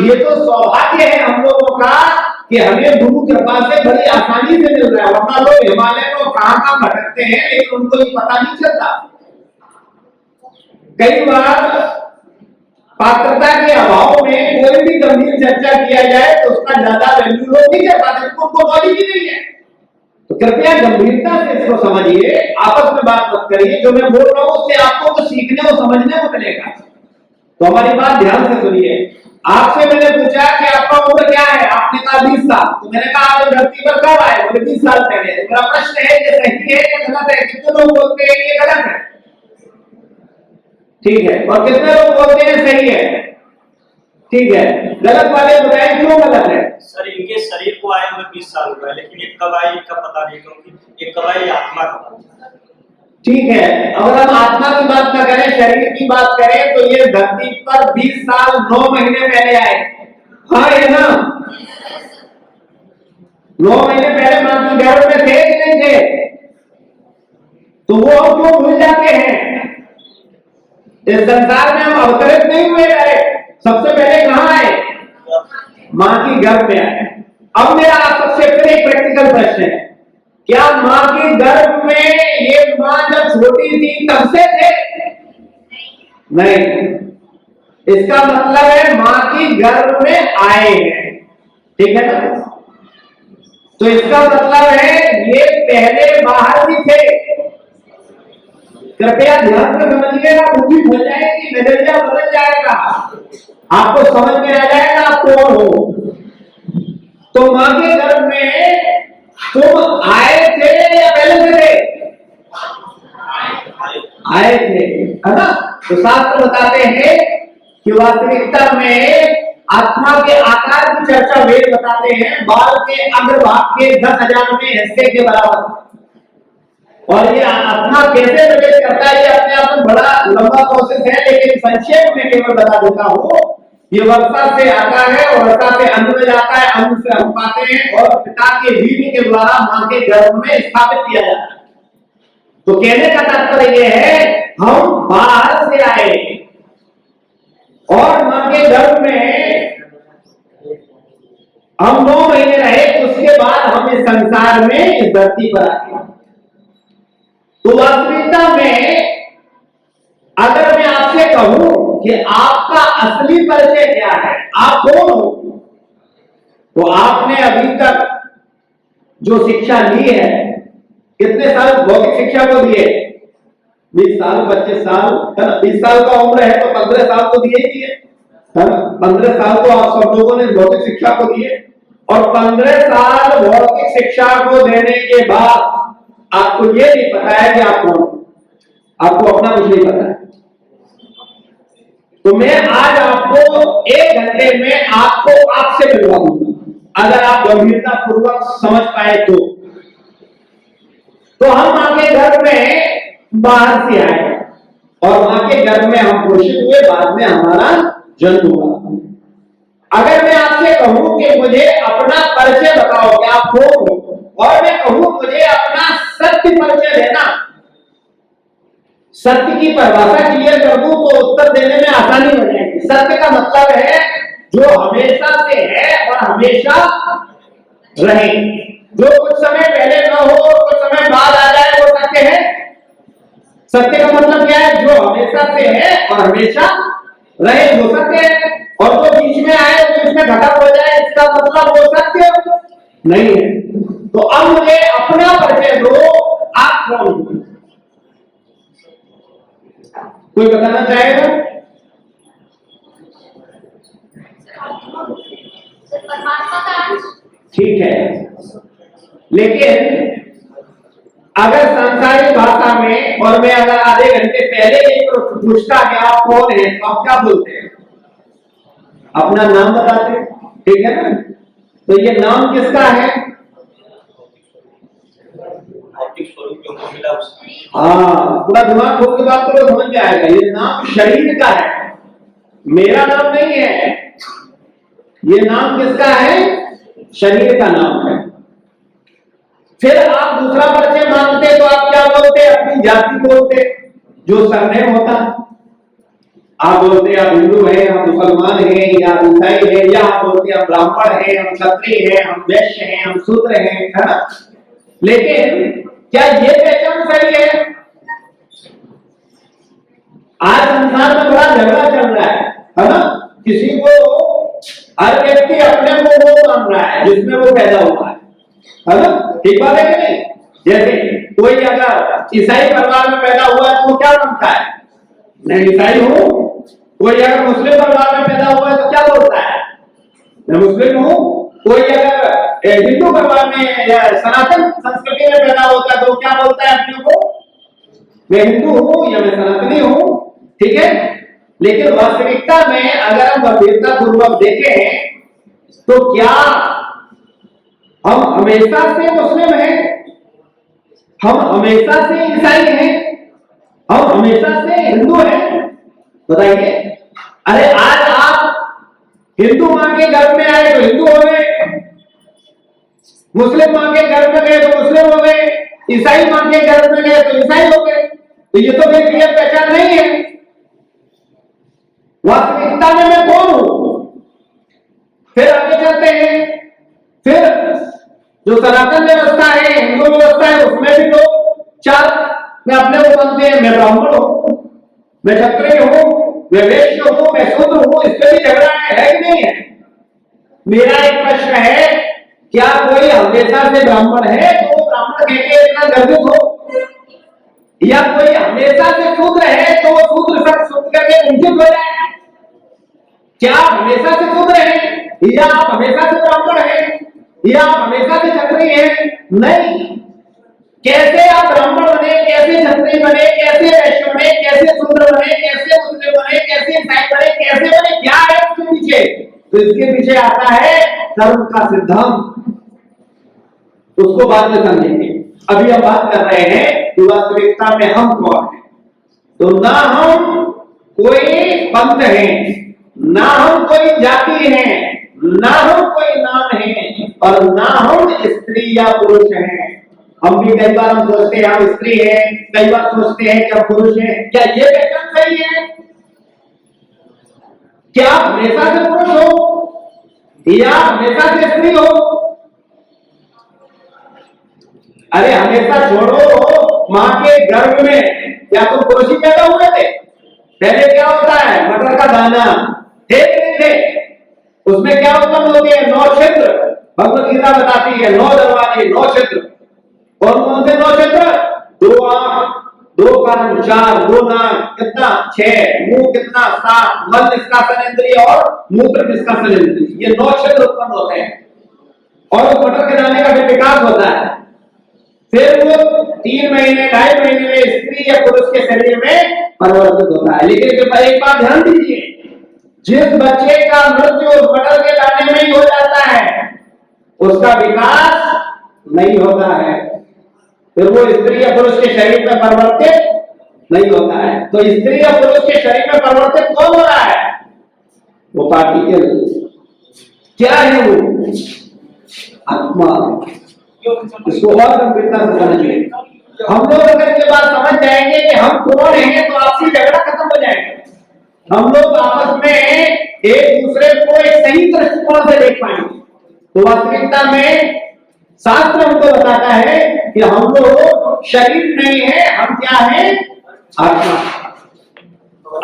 ये तो सौभाग्य है हम लोगों का कि हमें गुरु कृपा से बड़ी आसानी से मिल रहा है, वरना लोग हिमालय को कहां भटकते हैं लेकिन उनको ये पता नहीं चलता। कई बार पात्रता के अभाव में कोई भी गंभीर चर्चा किया जाए तो उसका ज्यादा वैल्यू लोग नहीं कर पाते, उनको नॉलेज ही नहीं है। तो कृपया गंभीरता से इसको समझिए, आपस में बात मत करिए। जो मैं बोल रहा हूं उससे आपको कुछ सीखने और समझने को मिलेगा। तो हमारी बात ध्यान से सुनिए। आपसे मैंने पूछा कि आपका उम्र क्या है? आपने कहा 20 साल। तो मैंने कहा आप धरती पर कब आए? बोले 20 साल पहले। मेरा प्रश्न है ये सही है या गलत है? कितने लोग बोलते हैं ये गलत है? ठीक है, और कितने लोग बोलते हैं सही है? ठीक है, गलत वाले बताएं क्यों गलत है? सर इनके शरीर को आए हुए 20 साल हुआ है, लेकिन ये कब आई इनका पता नहीं, क्योंकि ये कब आई आत्मा का। ठीक है, अगर हम आत्मा की बात न करें, शरीर की बात करें, तो ये धरती पर 20 साल 9 महीने पहले आए। हाँ है ना? 9 महीने पहले मां की गर्भ में थे कि नहीं थे? तो वो हम क्यों भूल जाते हैं? इस संसार में हम अवतरित नहीं हुए डायरेक्ट, सबसे पहले कहां आए? मां की गर्भ में आए। अब मेरा आपसे फिर एक प्रैक्टिकल प्रश्न है, क्या मां के गर्भ में ये मां जब छोटी थी तब से थे? नहीं। इसका मतलब है मां की गर्भ में आए हैं। ठीक है ना? तो इसका मतलब है ये पहले बाहर भी थे। कृपया ध्यान से समझिएगा, बुद्धि खुल जाएगी, नजरिया बदल जाएगा, आपको समझ में आ जाएगा आप कौन हो। तो मां के गर्भ में तुम आए थे या पहले से थे? आए थे, है ना? तो शास्त्र बताते हैं कि वास्तविकता में आत्मा के आकार की चर्चा वेद बताते हैं, बाल के अग्रभाग के 10,000वें हिस्से के बराबर। और ये अपना कैसे प्रवेश करता है ये अपने आप में बड़ा लंबा प्रोसेस है, लेकिन संक्षेप में केवल बता देता हूं। ये वर्षा से आता है और वर्षा से अन्न में जाता है, अन्न से हम पाते हैं और पिता के वीर्य के द्वारा मां के गर्भ में स्थापित किया जाता है। तो कहने का तात्पर्य यह है हम बाहर से आए और मां के गर्भ में हम 9 महीने रहे, उसके बाद हम इस संसार में इस धरती पर आए। तो वास्तविकता में अगर मैं आपसे कहूं कि आपका असली परिचय क्या है, आप कौन हो, तो आपने अभी तक जो शिक्षा ली है, कितने साल भौतिक शिक्षा को दिए? 20 साल 25 साल है ना, 20 साल का उम्र है तो 15 साल तो दिए ही दिए है ना। 15 साल तो आप सब लोगों ने भौतिक शिक्षा को दिए और 15 साल भौतिक शिक्षा को देने के बाद आपको ये नहीं पता है कि आप कौन, आपको अपना कुछ नहीं पता है। तो मैं आज आपको 1 घंटे में आपको आपसे मिलवा दूंगा, अगर आप गंभीरता पूर्वक समझ पाए तो हम मां के गर्भ में बाहर से आए और मां के गर्भ में हम पोषित हुए, बाद में हमारा जन्म हुआ। अगर मैं आपसे कहूं कि मुझे अपना परिचय बताओ कि आप कौन हो, और मैं कहूं मुझे अपना सत्य परिचय देना, सत्य की परिभाषा क्लियर कर दूं तो उत्तर देने में आसानी हो जाएगी। सत्य का मतलब है जो हमेशा से है और हमेशा रहे, जो कुछ समय पहले न हो और कुछ समय बाद आ जाए, वो सत्य है। सत्य का मतलब क्या है? जो हमेशा से है और हमेशा रहे, वो सत्य है। और जो बीच में आए तो इसमें घटक हो जाए, इसका मतलब वो सत्य नहीं है। तो अब मुझे अपना परिचय दो, आप कौन हो? कोई बताना चाहेगा? ठीक है, लेकिन अगर सांसारिक भाषा में और मैं अगर आधे घंटे पहले ही पूछता कि आप कौन हैं, तो आप क्या बोलते हैं? अपना नाम बताते, ठीक है ना? तो ये नाम किसका है? हाँ, पूरा दिमाग खोल के बात करो, समझ में आएगा। ये नाम शरीर का है, मेरा नाम नहीं है। ये नाम किसका है? शरीर का नाम है। फिर आप दूसरा परिचय मांगते तो आप क्या बोलते? अपनी जाति बोलते, जो सरनेम होता। आप बोलते आप हिंदू हैं, हम मुसलमान हैं, या ईसाई हैं, या आप बोलते हम ब्राह्मण हैं, हम क्षत्रिय हैं, हम वैश्य हैं, हम शूद्र हैं, है ना? लेकिन क्या ये पहचान सही है? आज संसार में बड़ा झगड़ा चल रहा है ना? किसी को, हर व्यक्ति अपने को वो मान रहा है जिसमें वो पैदा हुआ है ना? ठीक बात है कि नहीं? जैसे कोई अगर ईसाई परिवार में पैदा हुआ है तो वो क्या मानता है? मैं ईसाई हूं। कोई अगर मुस्लिम परिवार में पैदा हुआ है तो क्या बोलता है? मैं मुस्लिम हूं। कोई अगर हिंदू परिवार में या सनातन संस्कृति में पैदा होता है तो क्या बोलता है अपने को? मैं हिंदू हूं या मैं सनातनी हूं। ठीक है, लेकिन वास्तविकता में अगर हम गंभीरता पूर्वक देखें तो क्या हम हमेशा से मुस्लिम हैं? हम हमेशा से ईसाई हैं? हम हमेशा से हिंदू हैं? बताइए। अरे आज आप हिंदू मां के गर्भ में आए तो हिंदू हो गए, मुस्लिम मां के गर्भ में गए तो मुस्लिम हो गए, ईसाई मां के गर्भ में गए तो ईसाई हो गए। तो ये तो मेरी क्लियर पहचान नहीं है। वास्तविकता में मैं कौन हूं? फिर आगे चलते हैं। फिर जो सनातन व्यवस्था है, हिंदू व्यवस्था है, उसमें भी लोग 4 में अपने को मानते हैं। मैं ब्राह्मण हूं, मैं क्षत्रिय हूं, मैं वैश्य हूं, मैं शूद्र हूं। इस पर भी झगड़ा है कि नहीं है? मेरा एक प्रश्न है, क्या कोई हमेशा से ब्राह्मण है तो ब्राह्मण कहकर इतना गर्वित हो, या कोई हमेशा से शूद्र है तो वो शूद्र सब शूद्र करके वंचित हो जाए? क्या आप हमेशा से शूद्र हैं, या आप हमेशा से ब्राह्मण हैं, या आप हमेशा से क्षत्रिय हैं? नहीं। कैसे आप ब्राह्मण बने, कैसे क्षत्रिय बने, कैसे वैश्य बने, कैसे शूद्र बने, कैसे मुस्लिम बने, कैसे ईसाई बने, कैसे बने, क्या है उसके पीछे? तो इसके पीछे आता है धर्म का सिद्धांत, उसको बाद में समझेंगे। अभी हम बात कर रहे हैं कि वास्तविकता में हम कौन हैं। तो ना हम कोई पंथ हैं, ना हम कोई जाति हैं, ना हम कोई नाम है, और ना हम स्त्री या पुरुष हैं। हम भी कई बार हम सोचते हैं हम स्त्री हैं, कई बार सोचते हैं कि हम पुरुष हैं। क्या ये पहचान सही है? क्या आप हमेशा से पुरुष हो या हमेशा से स्त्री हो? अरे हमेशा छोड़ो, मां के गर्भ में क्या तुम पुरुष ही पैदा हुए थे? पहले क्या होता है, मटर का दाना थे, उसमें क्या उत्पन्न होती है? 9 क्षेत्र। भगवत गीता बताती है 9 दरवाजे 9 क्षेत्र। कौन कौन से 9 क्षेत्र? 2 आंख, 2 कान, 4, 2 नाक, कितना 6, मुंह कितना 7, मल निष्कासन इंद्रिय और मूत्र निष्कासन इंद्रिय, ये 9 क्षेत्र उत्पन्न होते हैं। और उस मटर के दाने का भी विकास होता है। फिर वो 3 महीने 2.5 महीने में स्त्री या पुरुष के शरीर में परिवर्तित होता है। लेकिन एक बात ध्यान दीजिए, जिस बच्चे का मृत्यु उस मटर के दाने में ही हो जाता है, उसका विकास नहीं होता है, फिर वो स्त्री या पुरुष के शरीर में परिवर्तित नहीं होता है। तो स्त्री या पुरुष के शरीर में परिवर्तित कौन हो रहा है? वो पार्टिकल। क्या है वो? आत्मा। इसको और गंभीरता से समझिए। हम लोग अगर ये बात समझ जाएंगे कि हम कौन हैं, तो आपसी झगड़ा खत्म हो जाएगा। हम लोग आपस में एक दूसरे को एक सही दृष्टिकोण से देख पाएंगे। तो वास्तविकता में शास्त्र हमको बताता है कि हम लोग शरीर नहीं है, हम क्या है? आत्मा।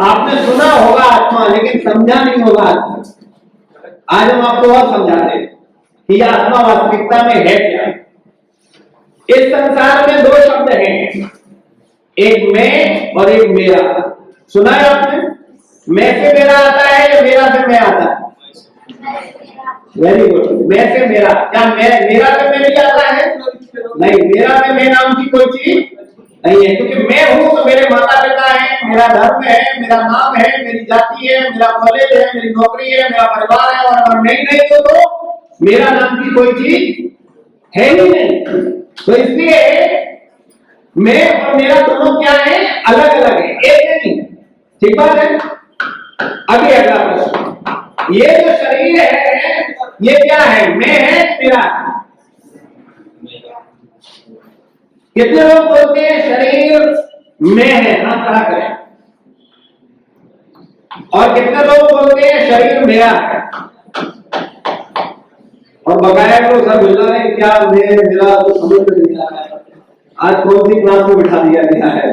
आपने सुना होगा आत्मा, लेकिन समझा नहीं होगा आत्मा। आज हम आपको और समझाते हैं कि आत्मा वास्तविकता में है क्या। इस संसार में 2 शब्द हैं, एक मैं और एक मेरा। सुना है आपने? मैं से मेरा आता है या मेरा से मैं आता है? Very good. मैं से मेरा। क्या मेरा से मैं भी आता है? नहीं, मेरा में मैं नाम की कोई चीज नहीं है, क्योंकि मैं हूं तो मेरे माता पिता है, मेरा धर्म है, मेरा नाम है, मेरी जाति है, मेरा कॉलेज है, मेरी नौकरी है, मेरा परिवार है। और अगर मैं ही नहीं हूं तो मेरा नाम की कोई चीज है ही नहीं। तो इसलिए मैं और मेरा दोनों क्या है? अलग अलग है, एक नहीं। ठीक बात है। अभी अगला प्रश्न, ये जो शरीर है ये क्या है? मैं है, मेरा है? कितने लोग बोलते हैं शरीर मैं है? हाथ खड़ा करें। और कितने लोग बोलते हैं शरीर मेरा है? और बकाया को सब बोला है क्या मेरा तो समझ में नहीं आ रहा है। आज कौन सी क्लास में बिठा दिया गया है?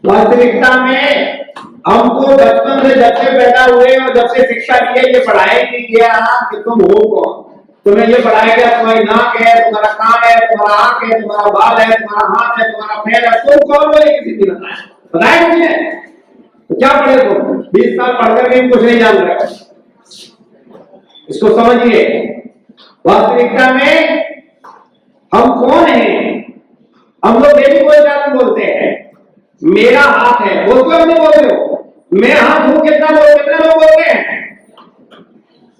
वास्तविकता में हमको बचपन से जब से पैदा हुए और जब से शिक्षा दी है, ये पढ़ाया नहीं गया कि तुम हो कौन। तुम्हें ये पढ़ाया गया तुम्हारी नाक है, तुम्हारा कान है, तुम्हारा आंख है, तुम्हारा बाल है, तुम्हारा हाथ है, तुम्हारा पैर है। तुम कौन हो? किसी ने बताया किसी ने? तो क्या पढ़े तुम? 20 साल पढ़कर भी कुछ नहीं जान रहे। इसको समझिए। वास्तविकता में हम कौन हैं? हम लोग डेली बोलते हैं मेरा हाथ है, बोलते हो नहीं बोलते हो? मैं हाथ हूं, कितने लोग बोलते हैं?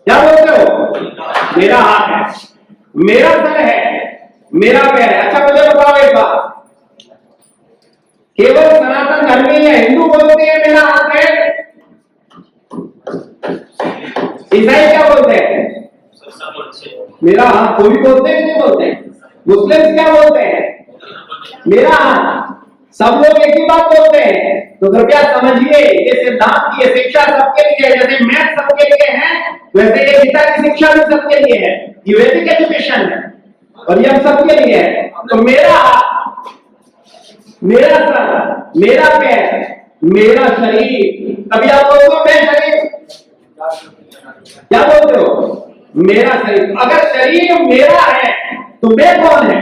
क्या बोलते हो? मेरा हाथ है, मेरा सर है, मेरा पैर है। अच्छा मुझे बताओ एक बात, केवल सनातन धर्मी या हिंदू बोलते हैं मेरा हाथ है? ईसाई क्या बोलते हैं? मेरा हाथ। कोई बोलते हैं नहीं बोलते? मुस्लिम क्या बोलते हैं? मेरा हाथ। सब लोग एक ही बात बोलते हैं। तो कृपया समझिए, ये सिद्धांत, ये शिक्षा सबके लिए है। जैसे मैथ सबके लिए है, वैसे ये गीता की शिक्षा भी सबके लिए है। ये वैदिक एजुकेशन है और ये हम सबके लिए है। तो मेरा हाथ, मेरा सर, मेरा पैर, मेरा शरीर। तभी आप बोलते हो मैं शरीर। क्या बोलते हो? मेरा शरीर। अगर शरीर मेरा है तो मैं कौन है?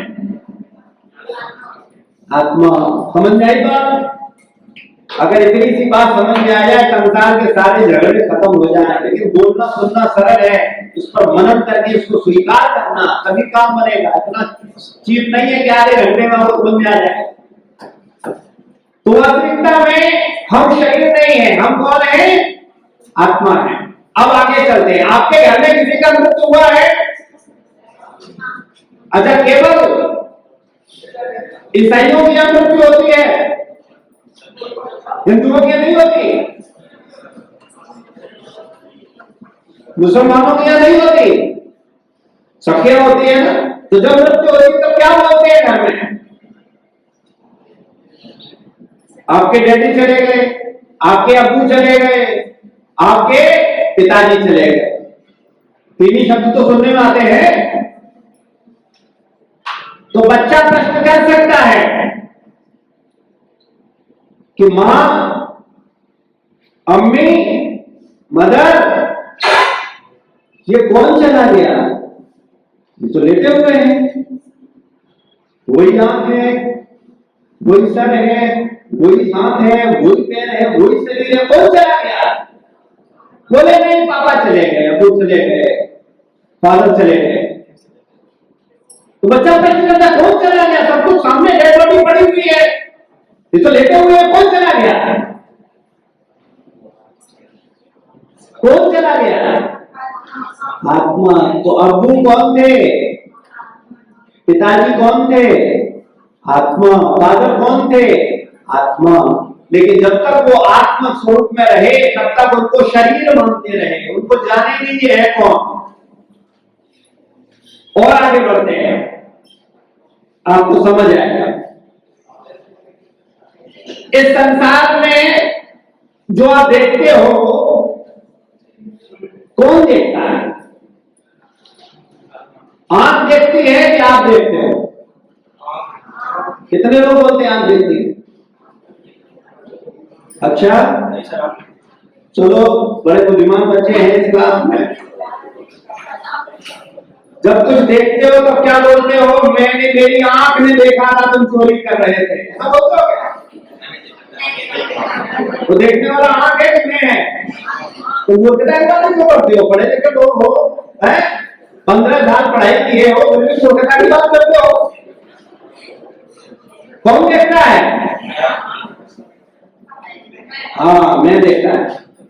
आत्मा। समझ में आई बात? अगर इतनी सी बात समझ में आ जाए, संसार के सारे झगड़े खत्म हो जाए। लेकिन बोलना सुनना सरल है, उस पर मनन करके उसको स्वीकार करना तभी काम बनेगा। इतना चीप नहीं है कि आधे घंटे में आपको समझ में आ जाए। तो वास्तविकता में हम शरीर नहीं है, हम कौन है? आत्मा है। अब आगे चलते हैं। आपके घर में किसी का मृत्यु हुआ है? अच्छा, केवल ईसाइयों की यहाँ मृत्यु होती है, हिंदुओं की नहीं होती, मुसलमानों की यहाँ नहीं होती, सबके यहाँ होती है ना। तो जब मृत्यु होती है तो क्या बोलते हैं घर में? आपके डैडी चले गए, आपके अब्बू चले गए, आपके पिताजी चले गए, तीन ही शब्द तो सुनने में आते हैं। तो बच्चा प्रश्न कर सकता है कि मां, अम्मी, मदर, ये कौन चला गया? ये तो लेटे हुए हैं, वही आंख है, वही सर है, वही हाथ है, वही पैर है, वही शरीर है, कौन चला गया? बोले नहीं, पापा चले गए, अबू चले गए, फादर चले गए। तो बच्चा प्रश्न करता है, कौन चला गया? सब कुछ सामने डेड बॉडी पड़ी हुई है, ये तो लेटे हुए हैं, कौन चला गया? कौन चला गया? आत्मा। तो अब्बू कौन थे? पिताजी कौन थे? आत्मा। फादर कौन थे? आत्मा। लेकिन जब तक वो आत्म स्वरूप में रहे तब तक उनको शरीर मानते रहे, उनको जाने नहीं है कौन। और आगे बढ़ते हैं, आपको समझ आएगा। इस संसार में जो आप देखते हो, कौन देखता है? आंख देखती है कि आप देखते हो? कितने लोग बोलते हैं आंख देखती है? अच्छा, चलो, बड़े बुद्धिमान बच्चे हैं इस क्लास में। जब कुछ देखते हो तो क्या बोलते हो? मैंने, मेरी आंख ने देखा था तुम चोरी कर रहे थे, ऐसा बोलते हो क्या? तो देखने वाला आंख है कि मैं है? तो मूर्खता की बात क्यों करते हो? पढ़े लिखे लोग हो, 15 साल पढ़ाई किए हो, फिर भी मूर्खता की बात करते हो। कौन देखता है? हाँ, मैं देखता है।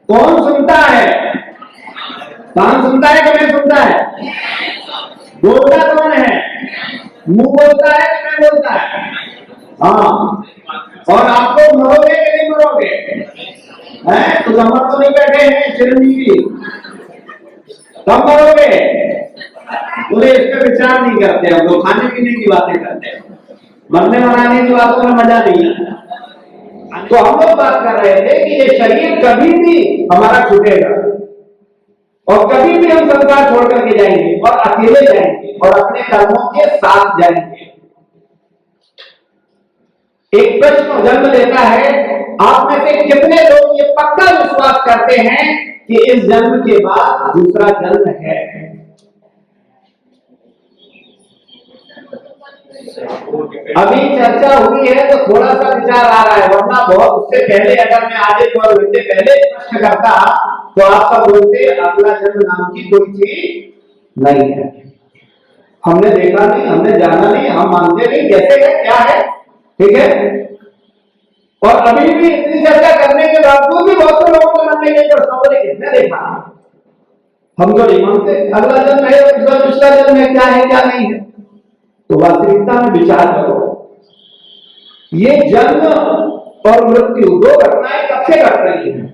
कौन सुनता है? कान सुनता है कि मैं सुनता है? बोलता कौन है? मुंह बोलता है कि मैं बोलता है? हाँ। और आप लोग मरोगे कि नहीं मरोगे? हैं? तो अमर तो नहीं बैठे हैं चिरंजीवी, कब मरोगे? बोले इस पे विचार नहीं करते हम लोग, खाने पीने की बातें करते हैं, मरने मराने की बातों में मजा नहीं आता। तो हम लोग बात कर रहे थे कि ये शरीर कभी भी हमारा छूटेगा और कभी भी हम संसार छोड़ करके जाएंगे और अकेले जाएंगे और अपने कर्मों के साथ जाएंगे। एक प्रश्न जन्म लेता है, आप में से कितने लोग ये पक्का विश्वास करते हैं कि इस जन्म के बाद दूसरा जन्म है? अभी चर्चा हुई है तो थोड़ा सा विचार आ रहा है, वरना बहुत उससे पहले अगर मैं आधे 2 घंटे पहले प्रश्न करता तो आप सब बोलते अगला जन्म नाम की कोई चीज नहीं है, हमने देखा नहीं, हमने जाना नहीं, हम मानते नहीं, कैसे है, क्या है, ठीक है। और अभी भी इतनी चर्चा करने के बावजूद भी बहुत से लोगों के मन में ये प्रश्न होता है किसने देखा, हम तो नहीं मानते अगला जन्म है, पिछला जन्म है, क्या है क्या नहीं है। तो वास्तविकता में विचार करो, ये जन्म और मृत्यु 2 घटनाएं कब से घट रही हैं?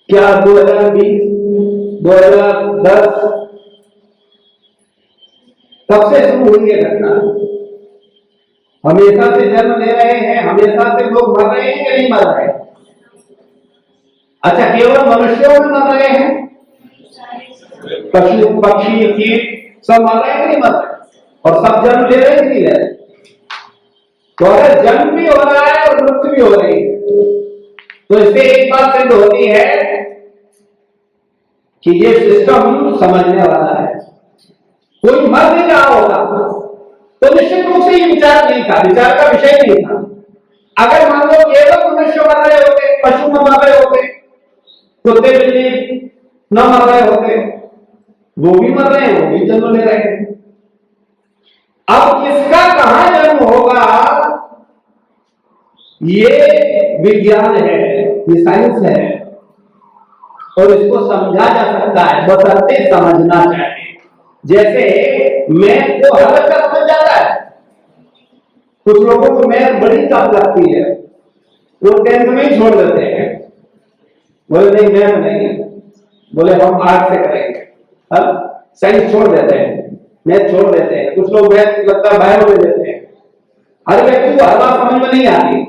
क्या 2020, 2010 कब से शुरू हुई है घटना? हमेशा से जन्म ले रहे हैं, हमेशा से लोग मर रहे हैं कि नहीं मर रहे हैं? अच्छा, केवल मनुष्यों में मर रहे हैं? पशु पक्षी कीट सब मर रहे हैं कि नहीं मर रहे? और सब जन्म ले रहे हैं कि नहीं ले रहे? तो अगर जन्म भी हो रहा है और मृत्यु भी हो रही है तो इससे एक बात सिद्ध होती है कि ये सिस्टम समझने वाला है। कोई मर नहीं रहा होता तो निश्चित रूप से ये विचार नहीं था, विचार का विषय नहीं था। अगर मान लो केवल मनुष्य मर रहे होते, पशु न मर रहे होते, कुत्ते बिल्ली न मर रहे होते, वो भी मर रहे हैं, वो भी जन्म ले रहे हैं। अब किसका कहां जन्म होगा ये विज्ञान है, ये साइंस है। और इसको समझा जा सकता है, बशर्ते समझना चाहिए। जैसे मैथ को हर बच्चा समझ जाता है, कुछ लोगों को मैथ बड़ी टफ लगती है, वो 10th में ही छोड़ देते हैं, बोले नहीं मैथ नहीं, बोले हम आर्ट से करेंगे, अब साइंस छोड़ देते हैं, मैथ छोड़ देते हैं। कुछ लोग मैथ लगता है बायो में देते हैं। हर व्यक्ति को हर बात समझ में नहीं आती,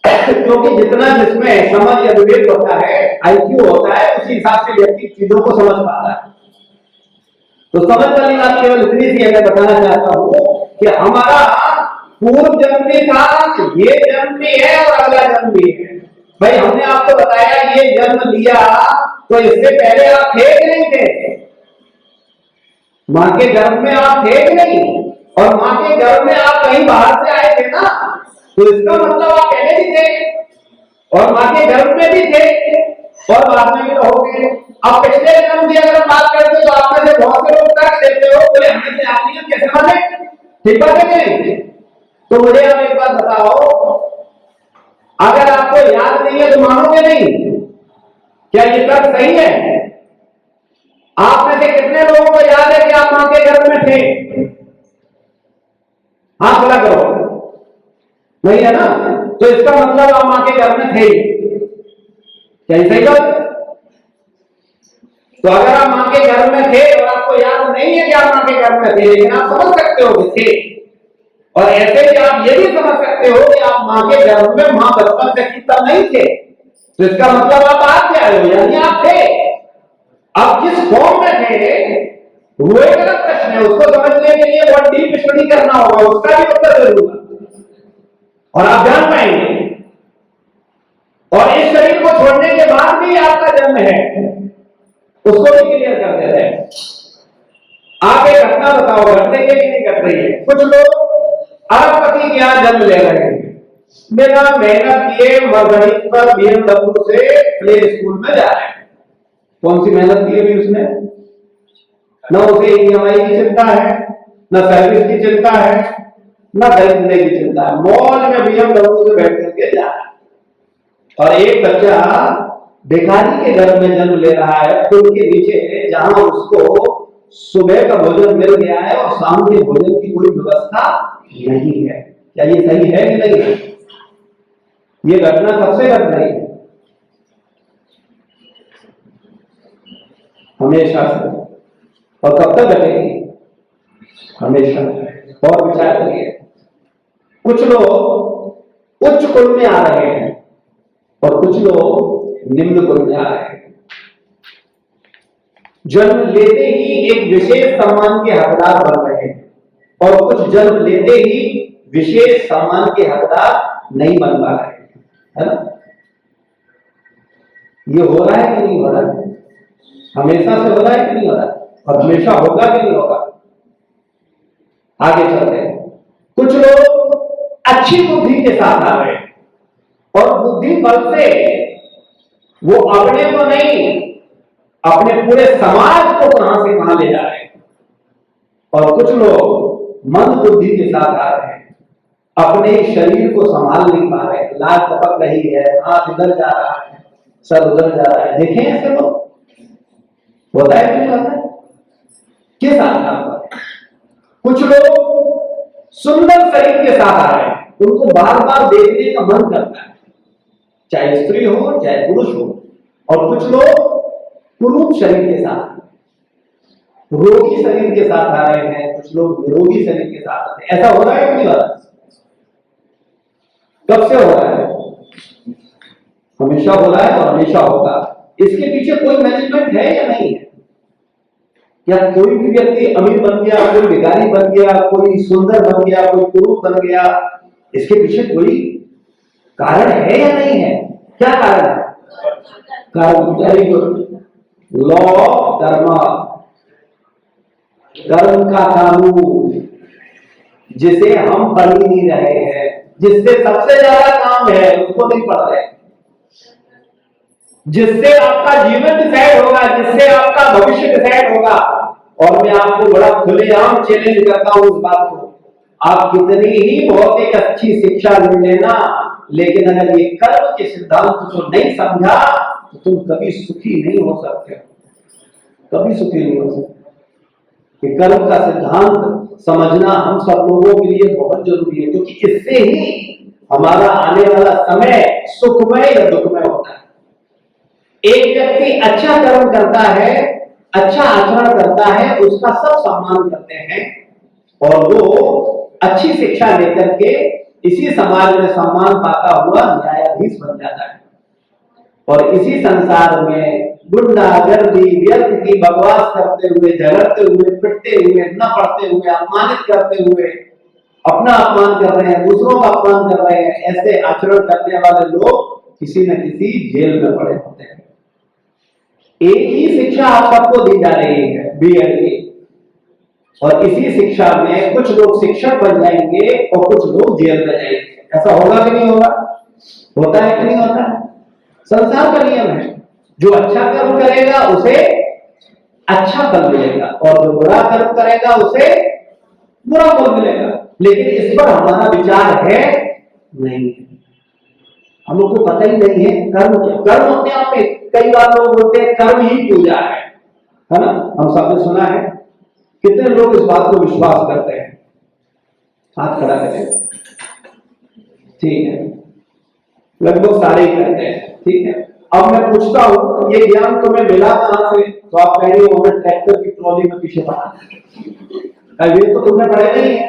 क्योंकि जितना जिसमें समझ या विवेक होता है, आईक्यू होता है, उसी हिसाब से व्यक्ति चीजों को समझ पाता है। तो समझ वाली बात केवल इतनी सी मैं बताना चाहता हूं कि हमारा पूर्व जन्म भी था, ये जन्म भी है और अगला जन्म भी है। भाई हमने आपको बताया ये जन्म लिया, तो इससे पहले आप थे कि नहीं थे? मां के गर्भ में आप थे कि नहीं? और मां के गर्भ में आप कहीं बाहर से आए थे ना, तो इसका मतलब आप पहले भी थे और मां के गर्भ में भी थे और बाद में भी रहोगे। अब पिछले जन्म की अगर बात करते हो तो आप में से बहुत से लोग तर्क देते हो, बोले हमने से आप नहीं कैसे माने, ठीक बात है कि नहीं? तो मुझे आप एक बात बताओ, अगर आपको याद नहीं है तो मानोगे नहीं, क्या ये तर्क सही है? आप में से कितने लोगों को याद है कि आप मां के गर्भ में थे? हाथ खड़ा करो, नहीं है ना? तो इसका मतलब आप मां के गर्भ में थे, क्या ये सही बात? तो अगर आप मां के गर्भ में थे और आपको याद नहीं है कि आप मां के गर्भ में थे, लेकिन आप समझ सकते हो कि थे, और ऐसे ही आप ये भी समझ सकते हो कि आप मां के गर्भ में मां बचपन से की तब नहीं थे, तो इसका मतलब आप आज से आए हो, यानी आप थे। अब किस फॉर्म में थे वो एक अलग प्रश्न है, उसको समझने के लिए बहुत डीप स्टडी करना होगा, उसका भी उत्तर जरूर और आप जान पाएंगे। और इस शरीर को छोड़ने के बाद भी आपका जन्म है, उसको भी क्लियर कर देते हैं। आप एक घटना बताओ, घट रही है कि नहीं घट रही है? कुछ लोग अरबपति के यहां जन्म ले रहे हैं, बिना मेहनत किए मरगढ़ी पर BMW से प्ले स्कूल में जा रहे हैं। कौन सी मेहनत की अभी उसने? न उसे EMI की चिंता है, न सर्विस की चिंता है, न खरीदने की चिंता है, मॉल में BMW से बैठ करके जा रहा है। और एक बच्चा भिखारी के घर में जन्म ले रहा है, पुल के नीचे, जहां उसको सुबह का भोजन मिल गया है और शाम के भोजन की कोई व्यवस्था नहीं है। क्या ये सही है कि नहीं है? ये घटना कब से घट रही है? हमेशा से। और कब तक घटेगी? हमेशा। और विचार करिए, कुछ लोग उच्च कुल में आ रहे हैं और कुछ लोग निम्न कुल में आ रहे हैं। जन्म लेते ही एक विशेष सम्मान के हकदार बन रहे हैं और कुछ जन्म लेते ही विशेष सम्मान के हकदार नहीं बन पा रहे हैं, है ना? ये हो रहा है कि नहीं हो रहा है? हमेशा से हो रहा है कि नहीं हो रहा है? और हमेशा होगा कि नहीं होगा? आगे चलते हैं। कुछ लोग अच्छी बुद्धि के साथ आ रहे हैं और बुद्धि बल से वो अपने को नहीं, अपने पूरे समाज को कहां से कहां ले जा रहे हैं। और कुछ लोग मंद बुद्धि के साथ आ रहे हैं, अपने शरीर को संभाल नहीं पा रहे, लाज टपक रही है, हाथ इधर जा रहा है, सर उधर जा रहा है। देखें ऐसे लोग, होता है कि नहीं होता है? किस आधार पर? कुछ लोग सुंदर शरीर के साथ आ रहे हैं, उनको बार बार देखने का मन करता है, चाहे स्त्री हो चाहे पुरुष हो। और कुछ लोग कुरूप शरीर के साथ, रोगी शरीर के साथ आ रहे हैं, कुछ लोग निरोगी शरीर के साथ आते हैं। ऐसा हो रहा है कि नहीं हो रहा? कब से हो रहा है? हमेशा हो रहा है और हमेशा होगा। इसके पीछे कोई मैनेजमेंट है या नहीं है? क्या कोई भी व्यक्ति अमीर बन गया, कोई भिखारी बन गया, कोई सुंदर बन गया, कोई कुरूप बन गया, इसके पीछे कोई कारण है या नहीं है? क्या कारण है? कारण वेरी गुड, लॉ ऑफ कर्म, कर्म का कानून, जिसे हम पढ़ ही नहीं रहे हैं, जिससे सबसे ज्यादा काम है उसको नहीं पढ़ रहे, जिससे आपका जीवन डिसाइड होगा, जिससे आपका भविष्य डिसाइड होगा। और मैं आपको बड़ा खुलेआम चैलेंज करता हूं इस बात को, आप कितनी ही बहुत एक अच्छी शिक्षा ले लेना, लेकिन अगर ये कर्म के सिद्धांत को नहीं समझा तो तुम कभी सुखी नहीं हो सकते, कभी सुखी नहीं हो सकते। कि कर्म का सिद्धांत समझना हम सब लोगों के लिए बहुत जरूरी है, क्योंकि इससे ही हमारा आने वाला समय सुखमय या दुखमय होता है। एक व्यक्ति अच्छा कर्म करता है, अच्छा आचरण करता है, उसका सब सम्मान करते हैं और वो अच्छी शिक्षा लेकर के इसी समाज में सम्मान पाता हुआ न्यायाधीश बन जाता है। और इसी संसार में गुंडागर्दी, व्यर्थ की बकवास करते हुए, झगड़ते हुए, पिटते हुए, न पढ़ते हुए, अपमानित करते हुए, अपना अपमान कर रहे हैं, दूसरों का अपमान कर रहे हैं, ऐसे आचरण करने वाले लोग किसी न किसी जेल में पड़े होते हैं। एक ही शिक्षा आप सबको दी जा रही है, बीएड की, और इसी शिक्षा में कुछ लोग शिक्षक बन जाएंगे और कुछ लोग जेल में जाएंगे। ऐसा होगा कि नहीं होगा? होता है कि नहीं होता है? संसार का नियम है। जो अच्छा कर्म करेगा उसे अच्छा फल मिलेगा और जो बुरा कर्म करेगा उसे बुरा फल मिलेगा। लेकिन इस पर हमारा विचार है नहीं, हम लोग को पता ही नहीं है कर्म क्या। कर्म अपने आप में, कई बार लोग बोलते हैं कर्म ही पूजा है ना? हम सबने सुना है। कितने लोग इस बात को विश्वास करते हैं? हाथ खड़ा करें। ठीक है, लगभग सारे ही करते हैं। ठीक है, अब मैं पूछता हूं ये ज्ञान तुम्हें मिला कहां से? तो आप कह रही हो हमें ट्रैक्टर की ट्रॉली में पीछे पड़ा। ये तो तुमने पढ़े नहीं है।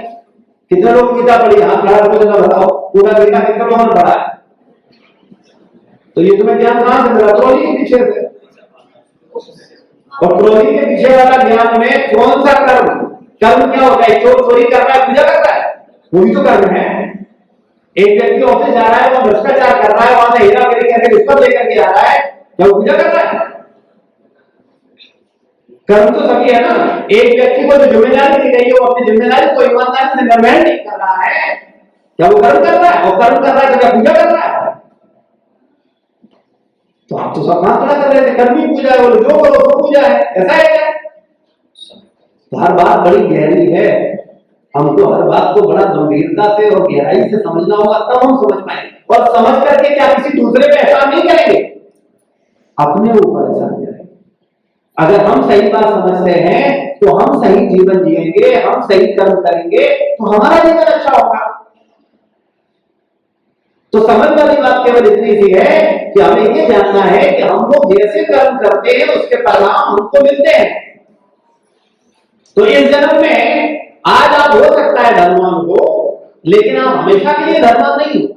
कितने लोग गीता पढ़ी? हाथ खड़ा करके बताओ, पूरा गीता कितने लोगों ने पढ़ा है? तो ये तुम्हें ज्ञान कहां से मिला? ट्रॉली के पीछे से। और ट्रॉली के पीछे वाला ज्ञान में कौन सा कर्म? कर्म क्या होता है? चोर चोरी कर रहा है, पूजा कर रहा है, वो भी तो कर्म है। एक व्यक्ति ऑफिस जा रहा है, वो भ्रष्टाचार कर रहा है, वहां से हेराफेरी करके रिश्वत लेकर के आ रहा है, क्या वो पूजा कर रहा है? कर्म तो सभी है ना। एक व्यक्ति को जो जिम्मेदारी दी गई है वो अपनी जिम्मेदारी को ईमानदारी से निर्वहन नहीं कर रहा है, क्या वो कर्म कर रहा है? वो कर्म कर रहा है तो क्या पूजा कर रहा है? तो आप तो सब हाथ खड़ा कर रहे थे, कर्म ही पूजा है, बोलो जो करो वो पूजा है, ऐसा है क्या? तो हर बात बड़ी गहरी है, हमको हर बात को बड़ा गंभीरता से और गहराई से समझना होगा, तब हम समझ पाएंगे। और समझ करके क्या किसी दूसरे पे एहसान नहीं करेंगे, अपने ऊपर एहसान करेंगे। अगर हम सही बात समझते हैं तो हम सही जीवन जिएंगे, हम सही कर्म करेंगे तो हमारा जीवन अच्छा होगा। तो समझ वाली बात केवल इतनी सी है कि हमें ये जानना है कि हम लोग जैसे कर्म करते हैं उसके परिणाम हमको मिलते हैं। तो इस जन्म में आज आप हो सकता है धनवान हो, लेकिन आप हमेशा के लिए धनवान नहीं हो।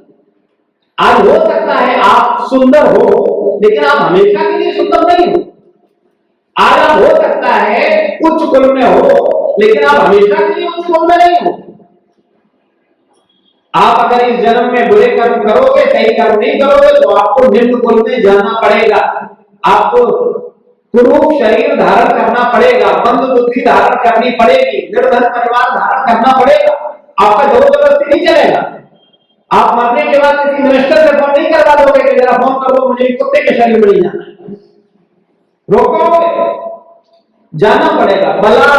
आज हो सकता है आप सुंदर हो, लेकिन आप हमेशा के लिए सुंदर नहीं हो। आज आप हो सकता है उच्च कुल में हो, लेकिन आप हमेशा के लिए उच्च कुल में नहीं हो। आप अगर इस जन्म में बुरे कर्म करोगे, सही कर्म नहीं करोगे, तो आपको निम्न कुल में जाना पड़ेगा। आपको कुरूप शरीर धारण करना पड़ेगा, मंद बुद्धि धारण करनी पड़ेगी, निर्धन परिवार धारण करना पड़ेगा। आपका जबरदस्ती नहीं चलेगा। आप मरने के बाद किसी मिनिस्टर से फोन नहीं करवा दोगे कि जरा फोन कर दो, मुझे कुत्ते के शरीर में नहीं जाना है। रोकोगे, जाना पड़ेगा भला,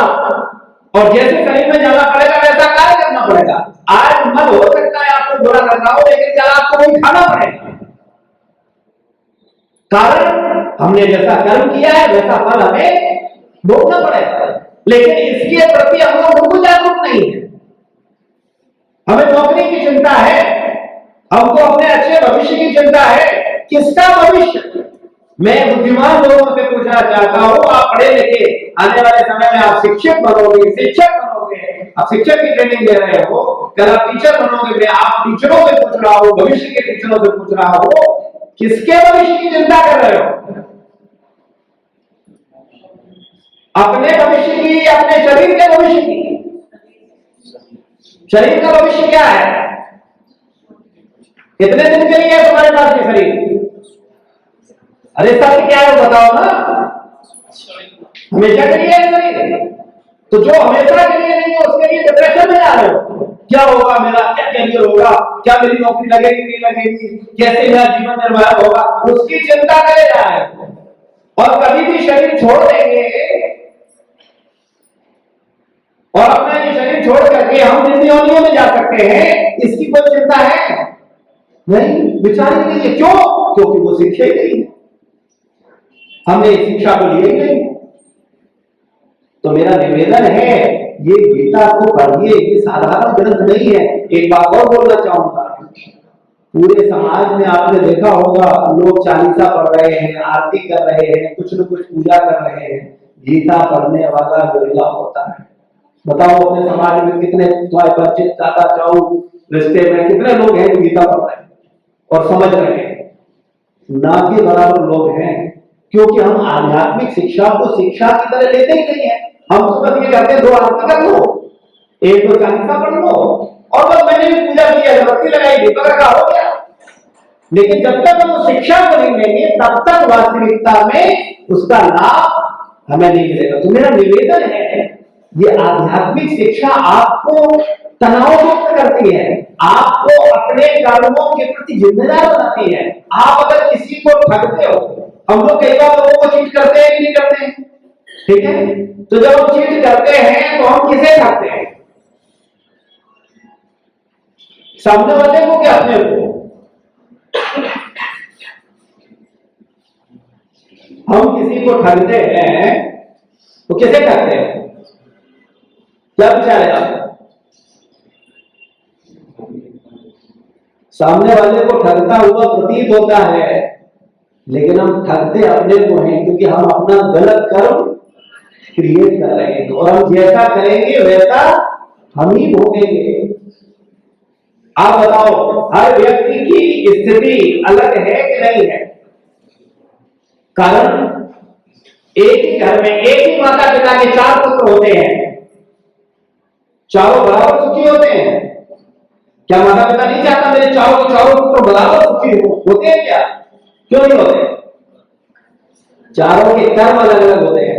और जैसे शरीर में जाना पड़ेगा वैसा कार्य करना पड़ेगा। आज मन हो सकता है आपको बुरा करना हो, लेकिन कल आपको वही खाना पड़ेगा। कारण हमने जैसा कर्म किया है वैसा फल हमें भोगना पड़ेगा। लेकिन इसके प्रति हम लोग बिल्कुल जागरूक नहीं है। हमें नौकरी की चिंता है, हमको अपने अच्छे भविष्य की चिंता है। किसका भविष्य? मैं बुद्धिमान लोगों से पूछना चाहता हूं, आप पढ़े लिखे, आने वाले समय में आप शिक्षक बनोगे, शिक्षक बनोगे, आप शिक्षक की ट्रेनिंग दे रहे हो, कल आप टीचर बनोगे। मैं आप टीचरों से पूछ रहा हूं, भविष्य के टीचरों से पूछ रहा हूं, किसके भविष्य की चिंता कर रहे हो? अपने भविष्य की, अपने शरीर के भविष्य की? शरीर का भविष्य क्या है? कितने दिन के लिए है तुम्हारे पास ये शरीर? अरे सत्य क्या है बताओ ना। हमेशा के लिए है शरीर। तो जो हमेशा के लिए नहीं है उसके लिए डिप्रेशन में जा रहे हो। क्या होगा मेरा, क्या करियर होगा, क्या मेरी नौकरी लगेगी नहीं लगेगी, कैसे मेरा जीवन निर्वाह होगा, उसकी चिंता करे जा रहे हो। और कभी भी शरीर छोड़ देंगे और अपना ये शरीर छोड़ करके हम जिन योनियों में जा सकते हैं, इसकी कोई चिंता है नहीं, विचार ही नहीं है। क्यों? क्योंकि वो सीखे नहीं है। हमने इस शिक्षा को लिया ही नहीं। तो मेरा निवेदन है, ये गीता को पढ़िए, ये साधारण ग्रंथ नहीं है। एक बात और बोलना चाहूंगा, पूरे समाज में आपने देखा होगा लोग चालीसा पढ़ रहे हैं, आरती कर रहे हैं, कुछ न कुछ पूजा कर रहे हैं, गीता पढ़ने वाला दुर्लभ होता है। बताओ अपने समाज में कितने परिचित चाचा चाऊ रिश्ते में कितने लोग हैं जो गीता पढ़ रहे हैं और समझ रहे हैं? ना के बराबर लोग हैं, क्योंकि हम आध्यात्मिक शिक्षा को शिक्षा की तरह लेते ही नहीं है। हम तो बस ये कहते हैं 2 आरती कर लो, 1-2 चालीसा पढ़ लो और बस मैंने भी पूजा की, अगरबत्ती लगाई, दीपक रखा, हो गया। लेकिन जब तक हम शिक्षा को नहीं लेंगे तब तक वास्तविकता में उसका लाभ हमें नहीं मिलेगा। तो मेरा निवेदन है, ये आध्यात्मिक शिक्षा आपको तनाव मुक्त करती है, आपको अपने कर्मों के प्रति जिम्मेदार बनाती है। आप अगर किसी को ठगते हो, हम लोग कई बार लोगों को चीट करते हैं कि नहीं करते हैं, ठीक है? तो जब हम चीट करते हैं तो हम किसे ठगते हैं? सामने वाले को क्या अपने को? हम किसी को ठगते हैं तो किसे ठगते हैं? क्या विचार है आप? सामने वाले को ठगता हुआ प्रतीत होता है, लेकिन हम ठगते अपने को हैं, क्योंकि हम अपना गलत कर्म क्रिएट कर रहे हैं और हम जैसा करेंगे वैसा हम ही भोगेंगे। आप बताओ, हर व्यक्ति की स्थिति अलग है कि नहीं है? कारण एक ही घर में एक ही माता पिता के 4 पुत्र होते हैं, चारों बराबर सुखी होते हैं। क्या माता पिता नहीं चाहता मेरे चारों के चारों पुत्र बराबर सुखी होते हैं क्या? क्यों नहीं होते? चारों के कर्म अलग अलग होते हैं।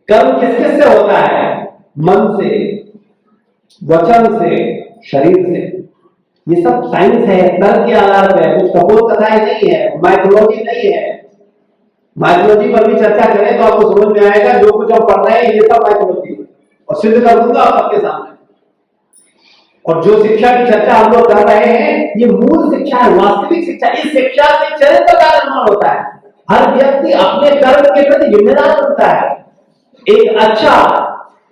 कर्म किस किस से होता है? मन से, वचन से, शरीर से। ये सब साइंस है, तर्क के आधार पर, कुछ कपोल कथाएं नहीं है, माइथोलॉजी नहीं है। माइथोलॉजी पर भी चर्चा करें तो आपको समझ में आएगा, जो कुछ हम पढ़ रहे हैं ये सब माइथोलॉजी है, और सिद्ध कर दूंगा आप सबके सामने। और जो शिक्षा की चर्चा हम लोग कर रहे हैं ये मूल शिक्षा है, वास्तविक शिक्षा। इस शिक्षा से चरित्र का निर्माण होता है, हर व्यक्ति अपने कर्म के प्रति जिम्मेदार बनता है। एक अच्छा,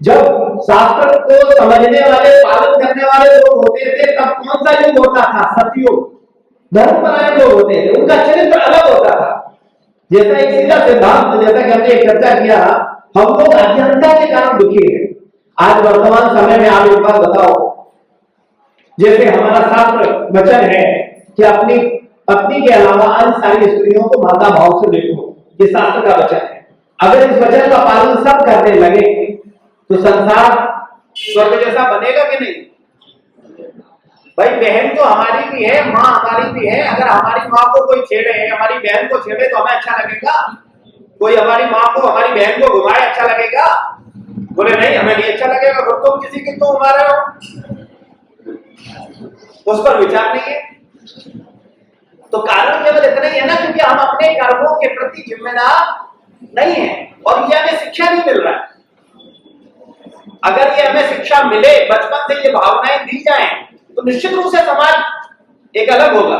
जब शास्त्र को समझने वाले, पालन करने वाले लोग होते थे तब कौन सा युग होता था? सतयुग। धर्मपरायण लोग होते थे, उनका चरित्र अलग होता था। जैसा एक सीधा सिद्धांत, जैसा कि हमने एक चर्चा किया, हम लोग अज्ञानता के कारण दुखी हैं। आज वर्तमान समय में आप एक बात बताओ, जैसे हमारा शास्त्र वचन है कि अपनी पत्नी के अलावा अन्य सारी स्त्रियों को माता भाव से देखो, ये शास्त्र का वचन है। अगर इस वचन का पालन सब करने लगे तो संसार स्वर्ग जैसा बनेगा कि नहीं? भाई बहन तो हमारी भी है, माँ हमारी भी है। अगर हमारी माँ को कोई छेड़े, हमारी बहन को छेड़े तो हमें अच्छा लगेगा? कोई हमारी माँ को, हमारी बहन को घुमाए, अच्छा लगेगा? बोले नहीं, हमें नहीं अच्छा लगेगा। फिर तुम किसी की तो घुमा रहे हो, उस पर विचार नहीं है। तो कारण केवल इतना ही है ना, क्योंकि हम अपने कर्मों के प्रति जिम्मेदार नहीं है और ये हमें शिक्षा नहीं मिल रहा है। अगर ये हमें शिक्षा मिले, बचपन से ये भावनाएं दी जाएं, तो निश्चित रूप से समाज एक अलग होगा।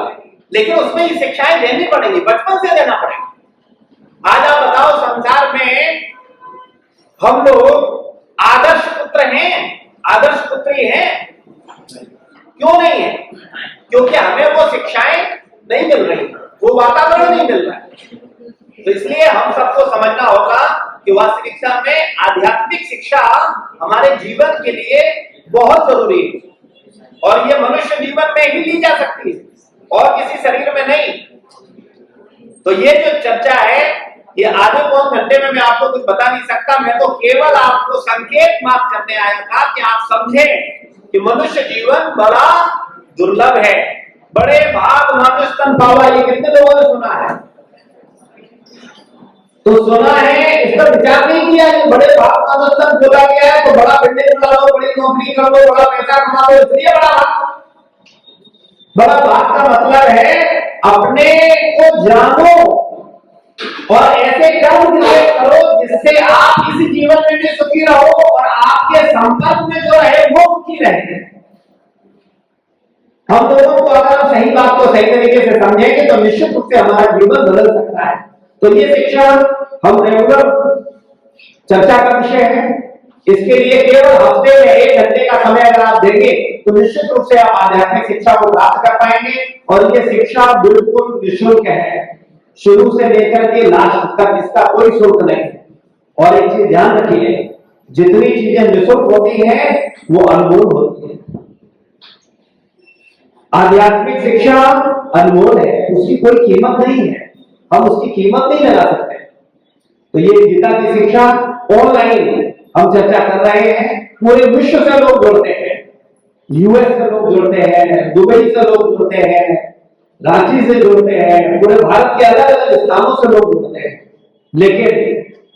लेकिन उसमें ये शिक्षाएं देनी पड़ेगी, बचपन से देना पड़ेगा। आज आप बताओ, संसार में हम लोग आदर्श पुत्र हैं, आदर्श पुत्री हैं, क्यों नहीं है? क्योंकि हमें वो शिक्षाएं नहीं मिल रही, वो वातावरण नहीं मिल रहा है। तो इसलिए हम सबको समझना होगा कि वास्तविकता में आध्यात्मिक शिक्षा हमारे जीवन के लिए बहुत जरूरी है और ये मनुष्य जीवन में ही ली जा सकती है और किसी शरीर में नहीं। तो ये जो चर्चा है, ये आधे पौन घंटे में मैं आपको कुछ बता नहीं सकता। मैं तो केवल आपको संकेत मात्र करने आया था कि आप समझें कि मनुष्य जीवन बड़ा दुर्लभ है। बड़े भाग मानुष तन पावा, ये कितने लोगों ने सुना है? तो सुना है, इस पर विचार नहीं किया कि बड़े भाग मानुष तन बोला गया है तो बड़ा बिल्डिंग बना लो, बड़ी नौकरी कर लो, बड़ा पैसा कमा लो, इसलिए बड़ा भाग। बड़ा भाग का मतलब है अपने को जानो और ऐसे कर्म करो जिससे आप इस जीवन में भी सुखी रहो और आपके संपर्क में जो है वो सुखी रहे। हम लोगों को अगर सही बात को सही तरीके से समझेंगे तो निश्चित रूप से हमारा जीवन बदल सकता है। तो ये शिक्षा हम रेगुलर चर्चा का विषय है। इसके लिए केवल हफ्ते में 1 घंटे का समय अगर आप देंगे तो निश्चित रूप से आप आध्यात्मिक शिक्षा को प्राप्त कर पाएंगे। और ये शिक्षा बिल्कुल निःशुल्क है, शुरू से लेकर के लास्ट तक इसका कोई शुल्क नहीं है। और एक चीज ध्यान रखिए, जितनी चीजें निःशुल्क होती हैं वो अनमोल होती है। आध्यात्मिक शिक्षा अनमोल है, उसकी कोई कीमत नहीं है, हम उसकी कीमत नहीं लगा सकते। तो ये गीता की शिक्षा ऑनलाइन हम चर्चा कर रहे हैं। पूरे विश्व से लोग जुड़ते हैं, यूएस से लोग जुड़ते हैं, दुबई से लोग जुड़ते हैं, रांची से जुड़ते हैं, पूरे भारत के अलग अलग स्थानों से लोग जुड़ते हैं। लेकिन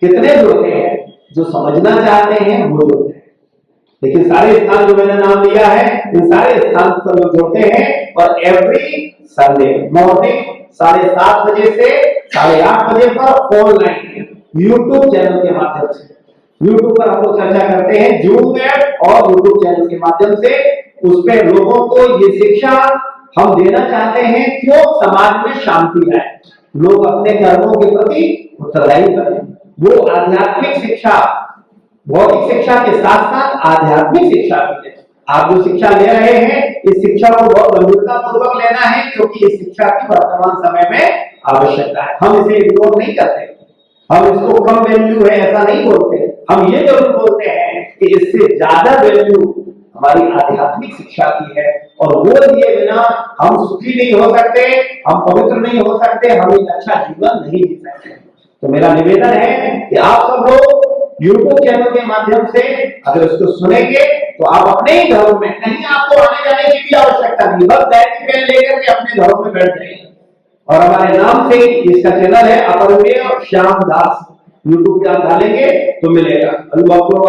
कितने जुड़ते हैं? जो समझना चाहते हैं वो जुड़ते हैं। लेकिन सारे स्थान जो मैंने नाम लिया है, इन सारे स्थान पर लोग जुड़ते हैं। और एवरी संडे मॉर्निंग 7:30 बजे से 8:30 बजे पर ऑनलाइन यूट्यूब चैनल के माध्यम से, यूट्यूब पर हम लोग चर्चा करते हैं, जूम ऐप और यूट्यूब चैनल के माध्यम से। उस पे लोगों को ये शिक्षा हम देना चाहते हैं क्यों समाज में शांति आए, लोग अपने कर्मों के प्रति उत्तरदायी बने। वो आध्यात्मिक शिक्षा, भौतिक शिक्षा के साथ साथ आध्यात्मिक शिक्षा भी लें। आप जो शिक्षा ले रहे हैं इस शिक्षा को बहुत गंभीरता पूर्वक लेना है, क्योंकि इस शिक्षा की वर्तमान समय में आवश्यकता है। हम इसे इग्नोर नहीं करते, हम इसको कम वैल्यू है ऐसा नहीं बोलते। हम ये जरूर बोलते हैं कि इससे ज्यादा वैल्यू हमारी आध्यात्मिक शिक्षा की है। और वो दिए बिना हम सुखी नहीं हो सकते, हम पवित्र नहीं हो सकते, हम एक अच्छा जीवन नहीं जी सकते। तो मेरा निवेदन है कि आप सब लोग यूट्यूब चैनल के माध्यम से अगर इसको सुनेंगे तो आप अपने ही घरों में, कहीं आपको आने जाने की भी आवश्यकता नहीं, बस डायरी पेन लेकर के अपने घरों में बैठ जाइए। और हमारे नाम से इसका चैनल है अपरमेय श्याम दास, यूट्यूब पे आप डालेंगे तो मिलेगा।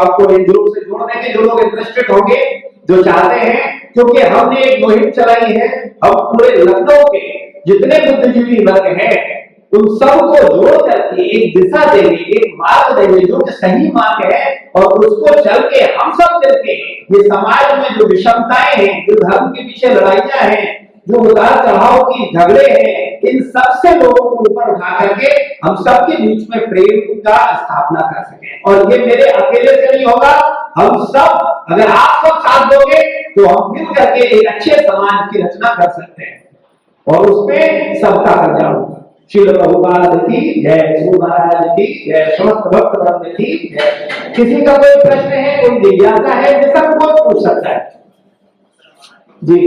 आपको इन ग्रुप से जोड़ देंगे जो लोग इंटरेस्टेड होंगे, जो चाहते हैं। क्योंकि हमने एक मुहिम चलाई है, हम पूरे लखनऊ के जितने बुद्धिजीवी वर्ग हैं उन सबको जोड़ करके एक दिशा देंगे, एक मार्ग देंगे जो कि सही मार्ग है। और उसको चल के हम सब मिलके ये समाज में जो विषमताएं हैं, जो धर्म के पीछे लड़ाइयां हैं, जो उतार चढ़ाव की झगड़े हैं, इन सबसे लोगों को ऊपर उठा करके हम सबके बीच में प्रेम का स्थापना कर सकें। और ये मेरे अकेले से नहीं होगा, हम सब, अगर आप सब साथ दोगे तो हम मिल करके एक अच्छे समाज की रचना कर सकते हैं। और उसमें सबका कल्याण होगा। श्री प्रभुपाद की जय, गुरु महाराज की जय, समस्त भक्त वृंद की जय। किसी का कोई प्रश्न है, कोई जिज्ञासा है, ये सब कोई पूछ सकता है जी।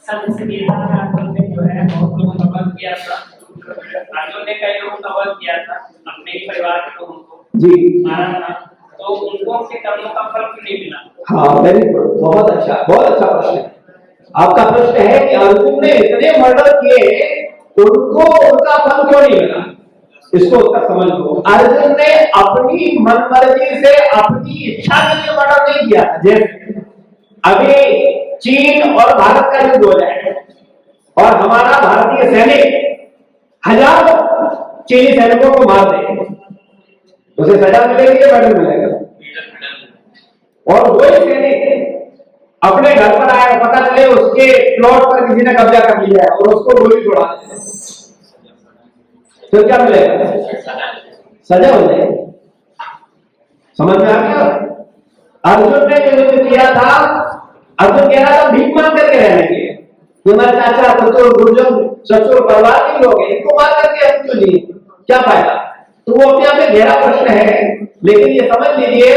सर जैसे बिहार में अर्जुन ने जो है बहुत लोगों का वध किया था, अर्जुन ने कई लोगों का वध किया था, अपने ही परिवार के लोगों को जी मारा था, तो उनको उनके कर्मों का फल क्यों नहीं मिला? हाँ वेरी गुड, बहुत अच्छा प्रश्न है आपका। प्रश्न है कि अर्जुन ने इतने मर्डर किए, उनको उनका फल क्यों नहीं मिला? इसको उत्तर समझ लो। अर्जुन ने अपनी मनमर्जी से, अपनी इच्छा के लिए मर्डर नहीं किया। जैसे अभी चीन और भारत का युद्ध हो जाए और हमारा भारतीय सैनिक हजारों चीनी सैनिकों को मार दे, उसे सजा मिलेगी या मेडल मिलेगा? और वही सैनिक अपने घर पर आए, पता चले उसके प्लॉट पर किसी ने कब्जा कर लिया है और उसको गोली छोड़ा दे, तो क्या मिलेगा? सजा हो जाएगी। समझ में आ गया? अर्जुन ने जो युद्ध किया था, अर्जुन कह रहा था भीख मांग करके रहने के, तुम्हारे चाचा ससुर गुरुजन ससुर परिवार के लोग हैं, इनको मार करके हम क्यों जी, क्या फायदा? तो वो अपने आप में गहरा प्रश्न है। लेकिन ये समझ लीजिए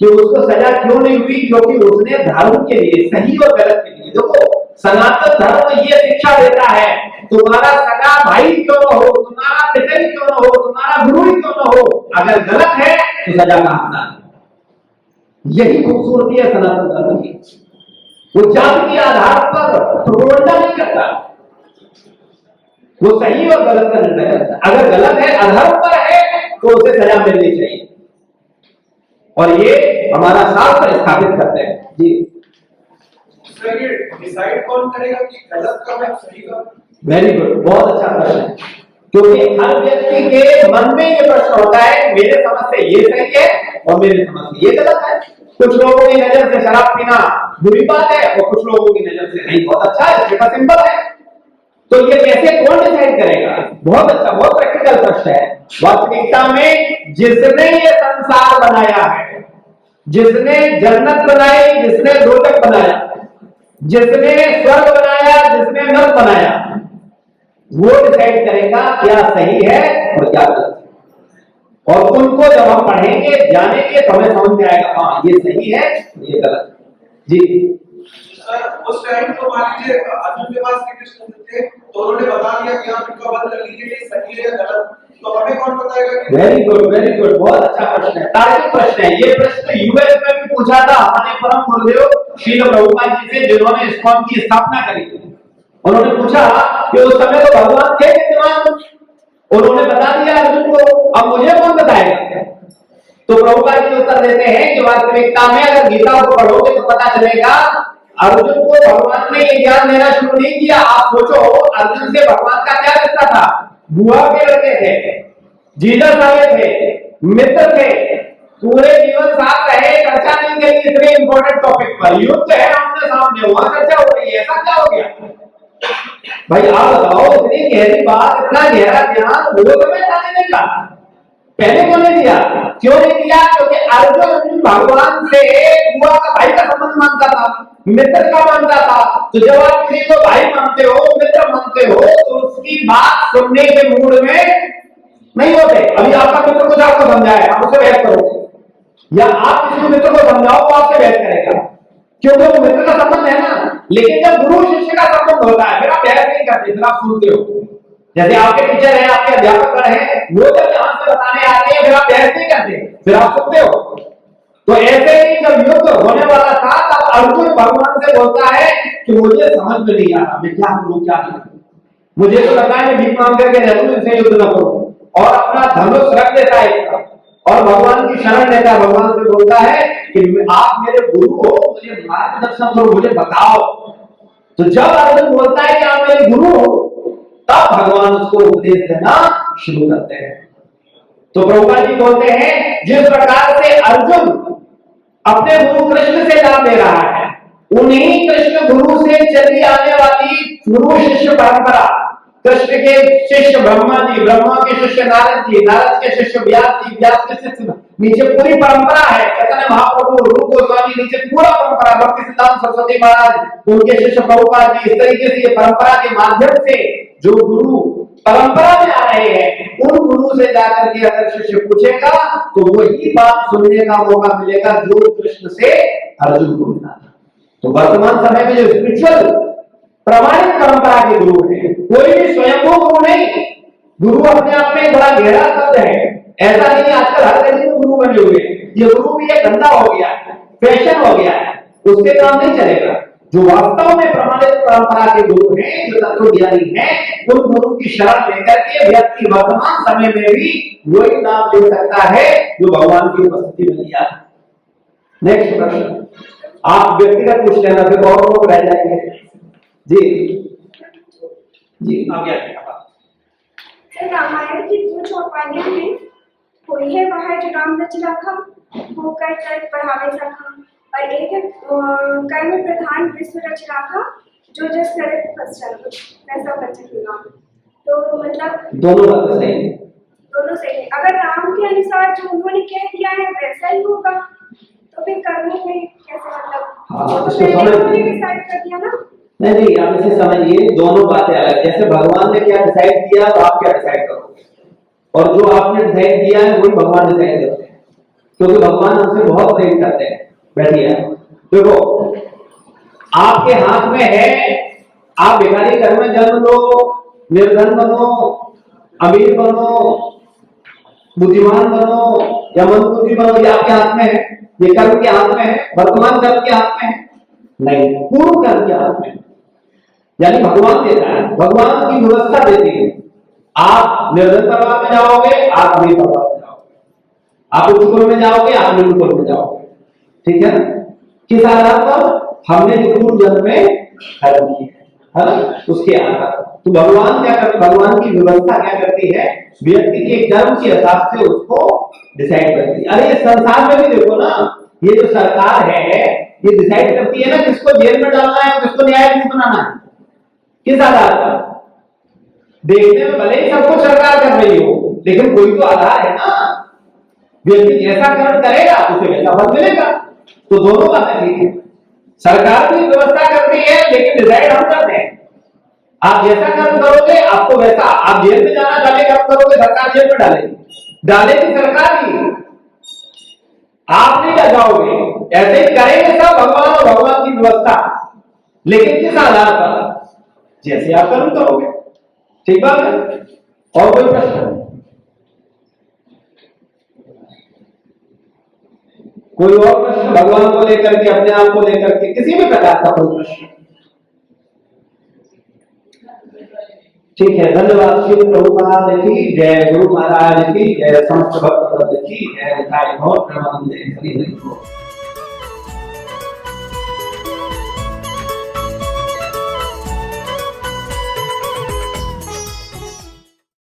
कि उसको सजा क्यों नहीं हुई, क्योंकि उसने धर्म के लिए, सही और गलत के लिए, देखो सनातन धर्म ये शिक्षा देता है, तुम्हारा सगा भाई क्यों न हो, तुम्हारा पिता ही क्यों न हो, तुम्हारा गुरु ही क्यों न हो, अगर गलत है तो सजा का हकदार। यही खूबसूरती है सनातन धर्म की। वो जाति के आधार पर प्रोपगेंडा नहीं करता, वो सही और गलत का निर्णय करता है। अगर गलत है, अधर्म पर है, तो उसे सजा मिलनी चाहिए। और ये हमारा शास्त्र स्थापित करते हैं जी। सर ये डिसाइड कौन करेगा कि गलत कब है सही कब? वेरी गुड, बहुत अच्छा प्रश्न है। क्योंकि हर व्यक्ति के मन में ये प्रश्न होता है, मेरे समझ से ये सही है और मेरे समझ से ये गलत है। कुछ लोगों की नजर से शराब पीना बुरी बात है और कुछ लोगों की नजर से नहीं, बहुत अच्छा है, छोटा सिंपल है। तो ये कैसे कौन डिसाइड करेगा? बहुत अच्छा, बहुत प्रैक्टिकल प्रश्न है। वास्तविकता में जिसने ये संसार बनाया है, जिसने जन्नत बनाई, जिसने दोजख बनाया, जिसने स्वर्ग बनाया, जिसने नरक बनाया, वो डिसाइड करेगा क्या सही है और क्या गलत है। और उनको जब हम पढ़ेंगे, जानेंगे, तो हमें समझ में आएगा हाँ ये सही है, ये गलत है। जी सर, उस टाइम तो मान लीजिए अर्जुन के पास श्री कृष्ण थे, तो उन्होंने बता दिया कि आप इनका बंद कर लीजिए कि सही है या गलत, तो हमें कौन बताएगा कि? वेरी गुड, बहुत अच्छा प्रश्न है, तार्किक प्रश्न है। ये प्रश्न यूएस में भी पूछा था हमारे परम गुरुदेव श्रील प्रभुपाद जी से, जिन्होंने इस्कॉन की स्थापना करी थी। उन्होंने पूछा कि उस समय तो भगवान थे विद्यमान, उन्होंने बता दिया अर्जुन को, अब मुझे कौन बताएगा? तो प्रभुपाद जी उत्तर देते हैं कि वास्तविकता में अगर गीता को पढ़ोगे तो पता चलेगा अर्जुन को भगवान ने ये ज्ञान देना शुरू नहीं किया। आप सोचो अर्जुन से भगवान का क्या रिश्ता था? बुआ के लड़के थे, जीसस आए थे, मित्र थे, पूरे जीवन साथ रहे, चर्चा नहीं करी इतने इंपॉर्टेंट टॉपिक पर। युद्ध है आमने सामने, वहां चर्चा हो रही है, ऐसा क्या हो गया? भाई आप बताओ, इतनी गहरी बात, इतना गहरा ज्ञान वो समय था देने का, पहले क्यों नहीं दिया? क्यों नहीं दिया? क्योंकि अर्जुन भगवान से बुआ का भाई का संबंध मानता था, मित्र का मानता था। तो जब आप किसी को भाई मानते हो, मित्र मानते हो, तो उसकी बात सुनने के मूड में नहीं होते। अभी आपका मित्र कुछ आपको समझाए, आप उससे बहस करोगे, या आप किसी मित्र को समझाओ वो आपसे बहस करेगा, क्योंकि वो मित्र का संबंध है ना। लेकिन जब गुरु शिष्य का संबंध होता है, फिर आप बहस नहीं करते, फिर आप सुनते हो। जैसे आपके टीचर हैं, आपके अध्यापक हैं, वो जब यहाँ से बताने आते हैं, फिर आप बहस नहीं करते, फिर आप सुनते हो। तो ऐसे ही जब युद्ध होने वाला था, तब अर्जुन भगवान से बोलता है कि मुझे समझ में नहीं आ रहा, मैं क्या करूं क्या नहीं करूं। मुझे तो लगता है भीख मांग करके रह लूं, इनसे युद्ध न करूं, और अपना धनुष रख देता है और भगवान की शरण लेता है। भगवान से बोलता है कि आप मेरे गुरु हो, मुझे मार्गदर्शन करो, मुझे बताओ। तो जब अर्जुन बोलता है कि आप मेरे गुरु हो, तब भगवान उसको उपदेश देना शुरू करते हैं। तो प्रभुपाद जी बोलते हैं जिस प्रकार से अर्जुन अपने गुरु कृष्ण से लाभ ले रहा है, उन्हीं कृष्ण गुरु से चली आने वाली गुरु शिष्य परंपरा, कृष्ण के शिष्य ब्रह्मा जी, ब्रह्मा के शिष्य नारद जी, नारद के शिष्य व्यास जी, व्यास के शिष्य, नीचे पूरी परंपरा है। चैतन्य महाप्रभु, रूप गोस्वामी, नीचे पूरा परंपरा, भक्ति सिद्धांत सरस्वती महाराज, उनके शिष्य प्रभुपाद जी। इस तरीके से ये परंपरा के माध्यम से जो गुरु परंपरा में आ रहे हैं, उन गुरु से जाकर के अगर शिष्य पूछेगा तो वही बात सुनने का मौका मिलेगा जो कृष्ण से अर्जुन को मिला था। तो वर्तमान समय में जो स्पिरिचुअल प्रमाणित परंपरा के गुरु हैं, कोई भी स्वयंभू गुरु नहीं। गुरु अपने आप में बड़ा गहरा शब्द है, ऐसा नहीं आजकल हर जगह को गुरु बने हुए हैं। ये गुरु भी एक धंधा हो गया है, फैशन हो गया है, उससे काम नहीं चलेगा। जो वास्तव में प्रमाणित परंपरा के गुरु हैं, जो तत्वज्ञानी हैं, उन गुरु की शरण लेकर के व्यक्ति वर्तमान समय में भी वही नाम ले सकता है जो भगवान की उपस्थिति में लिया। नेक्स्ट प्रश्न आप व्यक्तिगत पूछ लेना, फिर और लोग रह जाएंगे। जी जी आगे रामायण की दो चौपाइयां में कोई है वह जो राम रच रखा, वो कर कर पढ़ावे सखा, और एक है कर्म प्रधान विश्व रच रखा, जो जस करे फस चलो वैसा बचेगा। तो मतलब दोनों बातें सही है, दोनों सही है। अगर राम के अनुसार जो उन्होंने कह दिया है वैसा ही होगा, तो फिर कर्म में कैसे मतलब तो पहले उन्होंने डिसाइड कर दिया ना। नहीं, आप इसे समझिए, दोनों बातें अलग। जैसे भगवान ने क्या डिसाइड किया तो आप क्या डिसाइड करोगे, और जो आपने डिसाइड किया है वही भगवान डिसाइड करते हैं, क्योंकि भगवान हमसे बहुत प्रेम करते हैं। बैठिए, देखो आपके हाथ में है, आप भिखारी घर में जन्म लो, निर्धन बनो, अमीर बनो, बुद्धिमान बनो या मंदबुद्धि बनो, ये आपके हाथ में है। ये कर्म के हाथ में है, वर्तमान कर्म के हाथ में है नहीं, पूर्व कर्म के हाथ में। यानी भगवान देता है, भगवान की व्यवस्था देती है। आप निर्धन परिवार में जाओगे, आप अमीर परिवार में जाओगे, आप उच्च कुल में जाओगे, आप निम्न कुल में जाओगे, ठीक है ना। किस आधार पर? हमने जो पूर्व जन्म में कर्म किए है ना, उसके आधार पर। तो भगवान क्या करते, भगवान की व्यवस्था क्या करती है, व्यक्ति के कर्म के हिसाब से उसको डिसाइड करती है। अरे इस संसार में भी देखो ना, ये जो सरकार है ये डिसाइड करती है ना किसको जेल में डालना है और किसको न्यायाधीश बनाना है, किस आधार पर? देखने में भले ही सब कुछ सरकार कर रही हो, लेकिन कोई तो आधार है ना। व्यक्ति जैसा कर्म करेगा उसे वैसा फल मिलेगा। तो दोनों बातें ठीक है, सरकार भी व्यवस्था करती है लेकिन डिसाइड हम करते हैं। आप जैसा कर्म करोगे आपको वैसा, आप जेल में जाना चाहते कर्म करोगे सरकार जेल में डालेगी सरकार ही, आप नहीं जाओगे। ऐसे ही करेंगे सब भगवान और भगवान की व्यवस्था, लेकिन किस आधार पर? जैसे आप कर्म करोगे। ठीक बात है? और कोई प्रश्न? कोई और प्रश्न भगवान को लेकर के, अपने आप को लेकर के, किसी भी प्रकार का कोई प्रश्न? ठीक है, धन्यवाद। श्री प्रभुपाद की जय, गुरु महाराज की जय, समस्त भक्त की जय, बहुत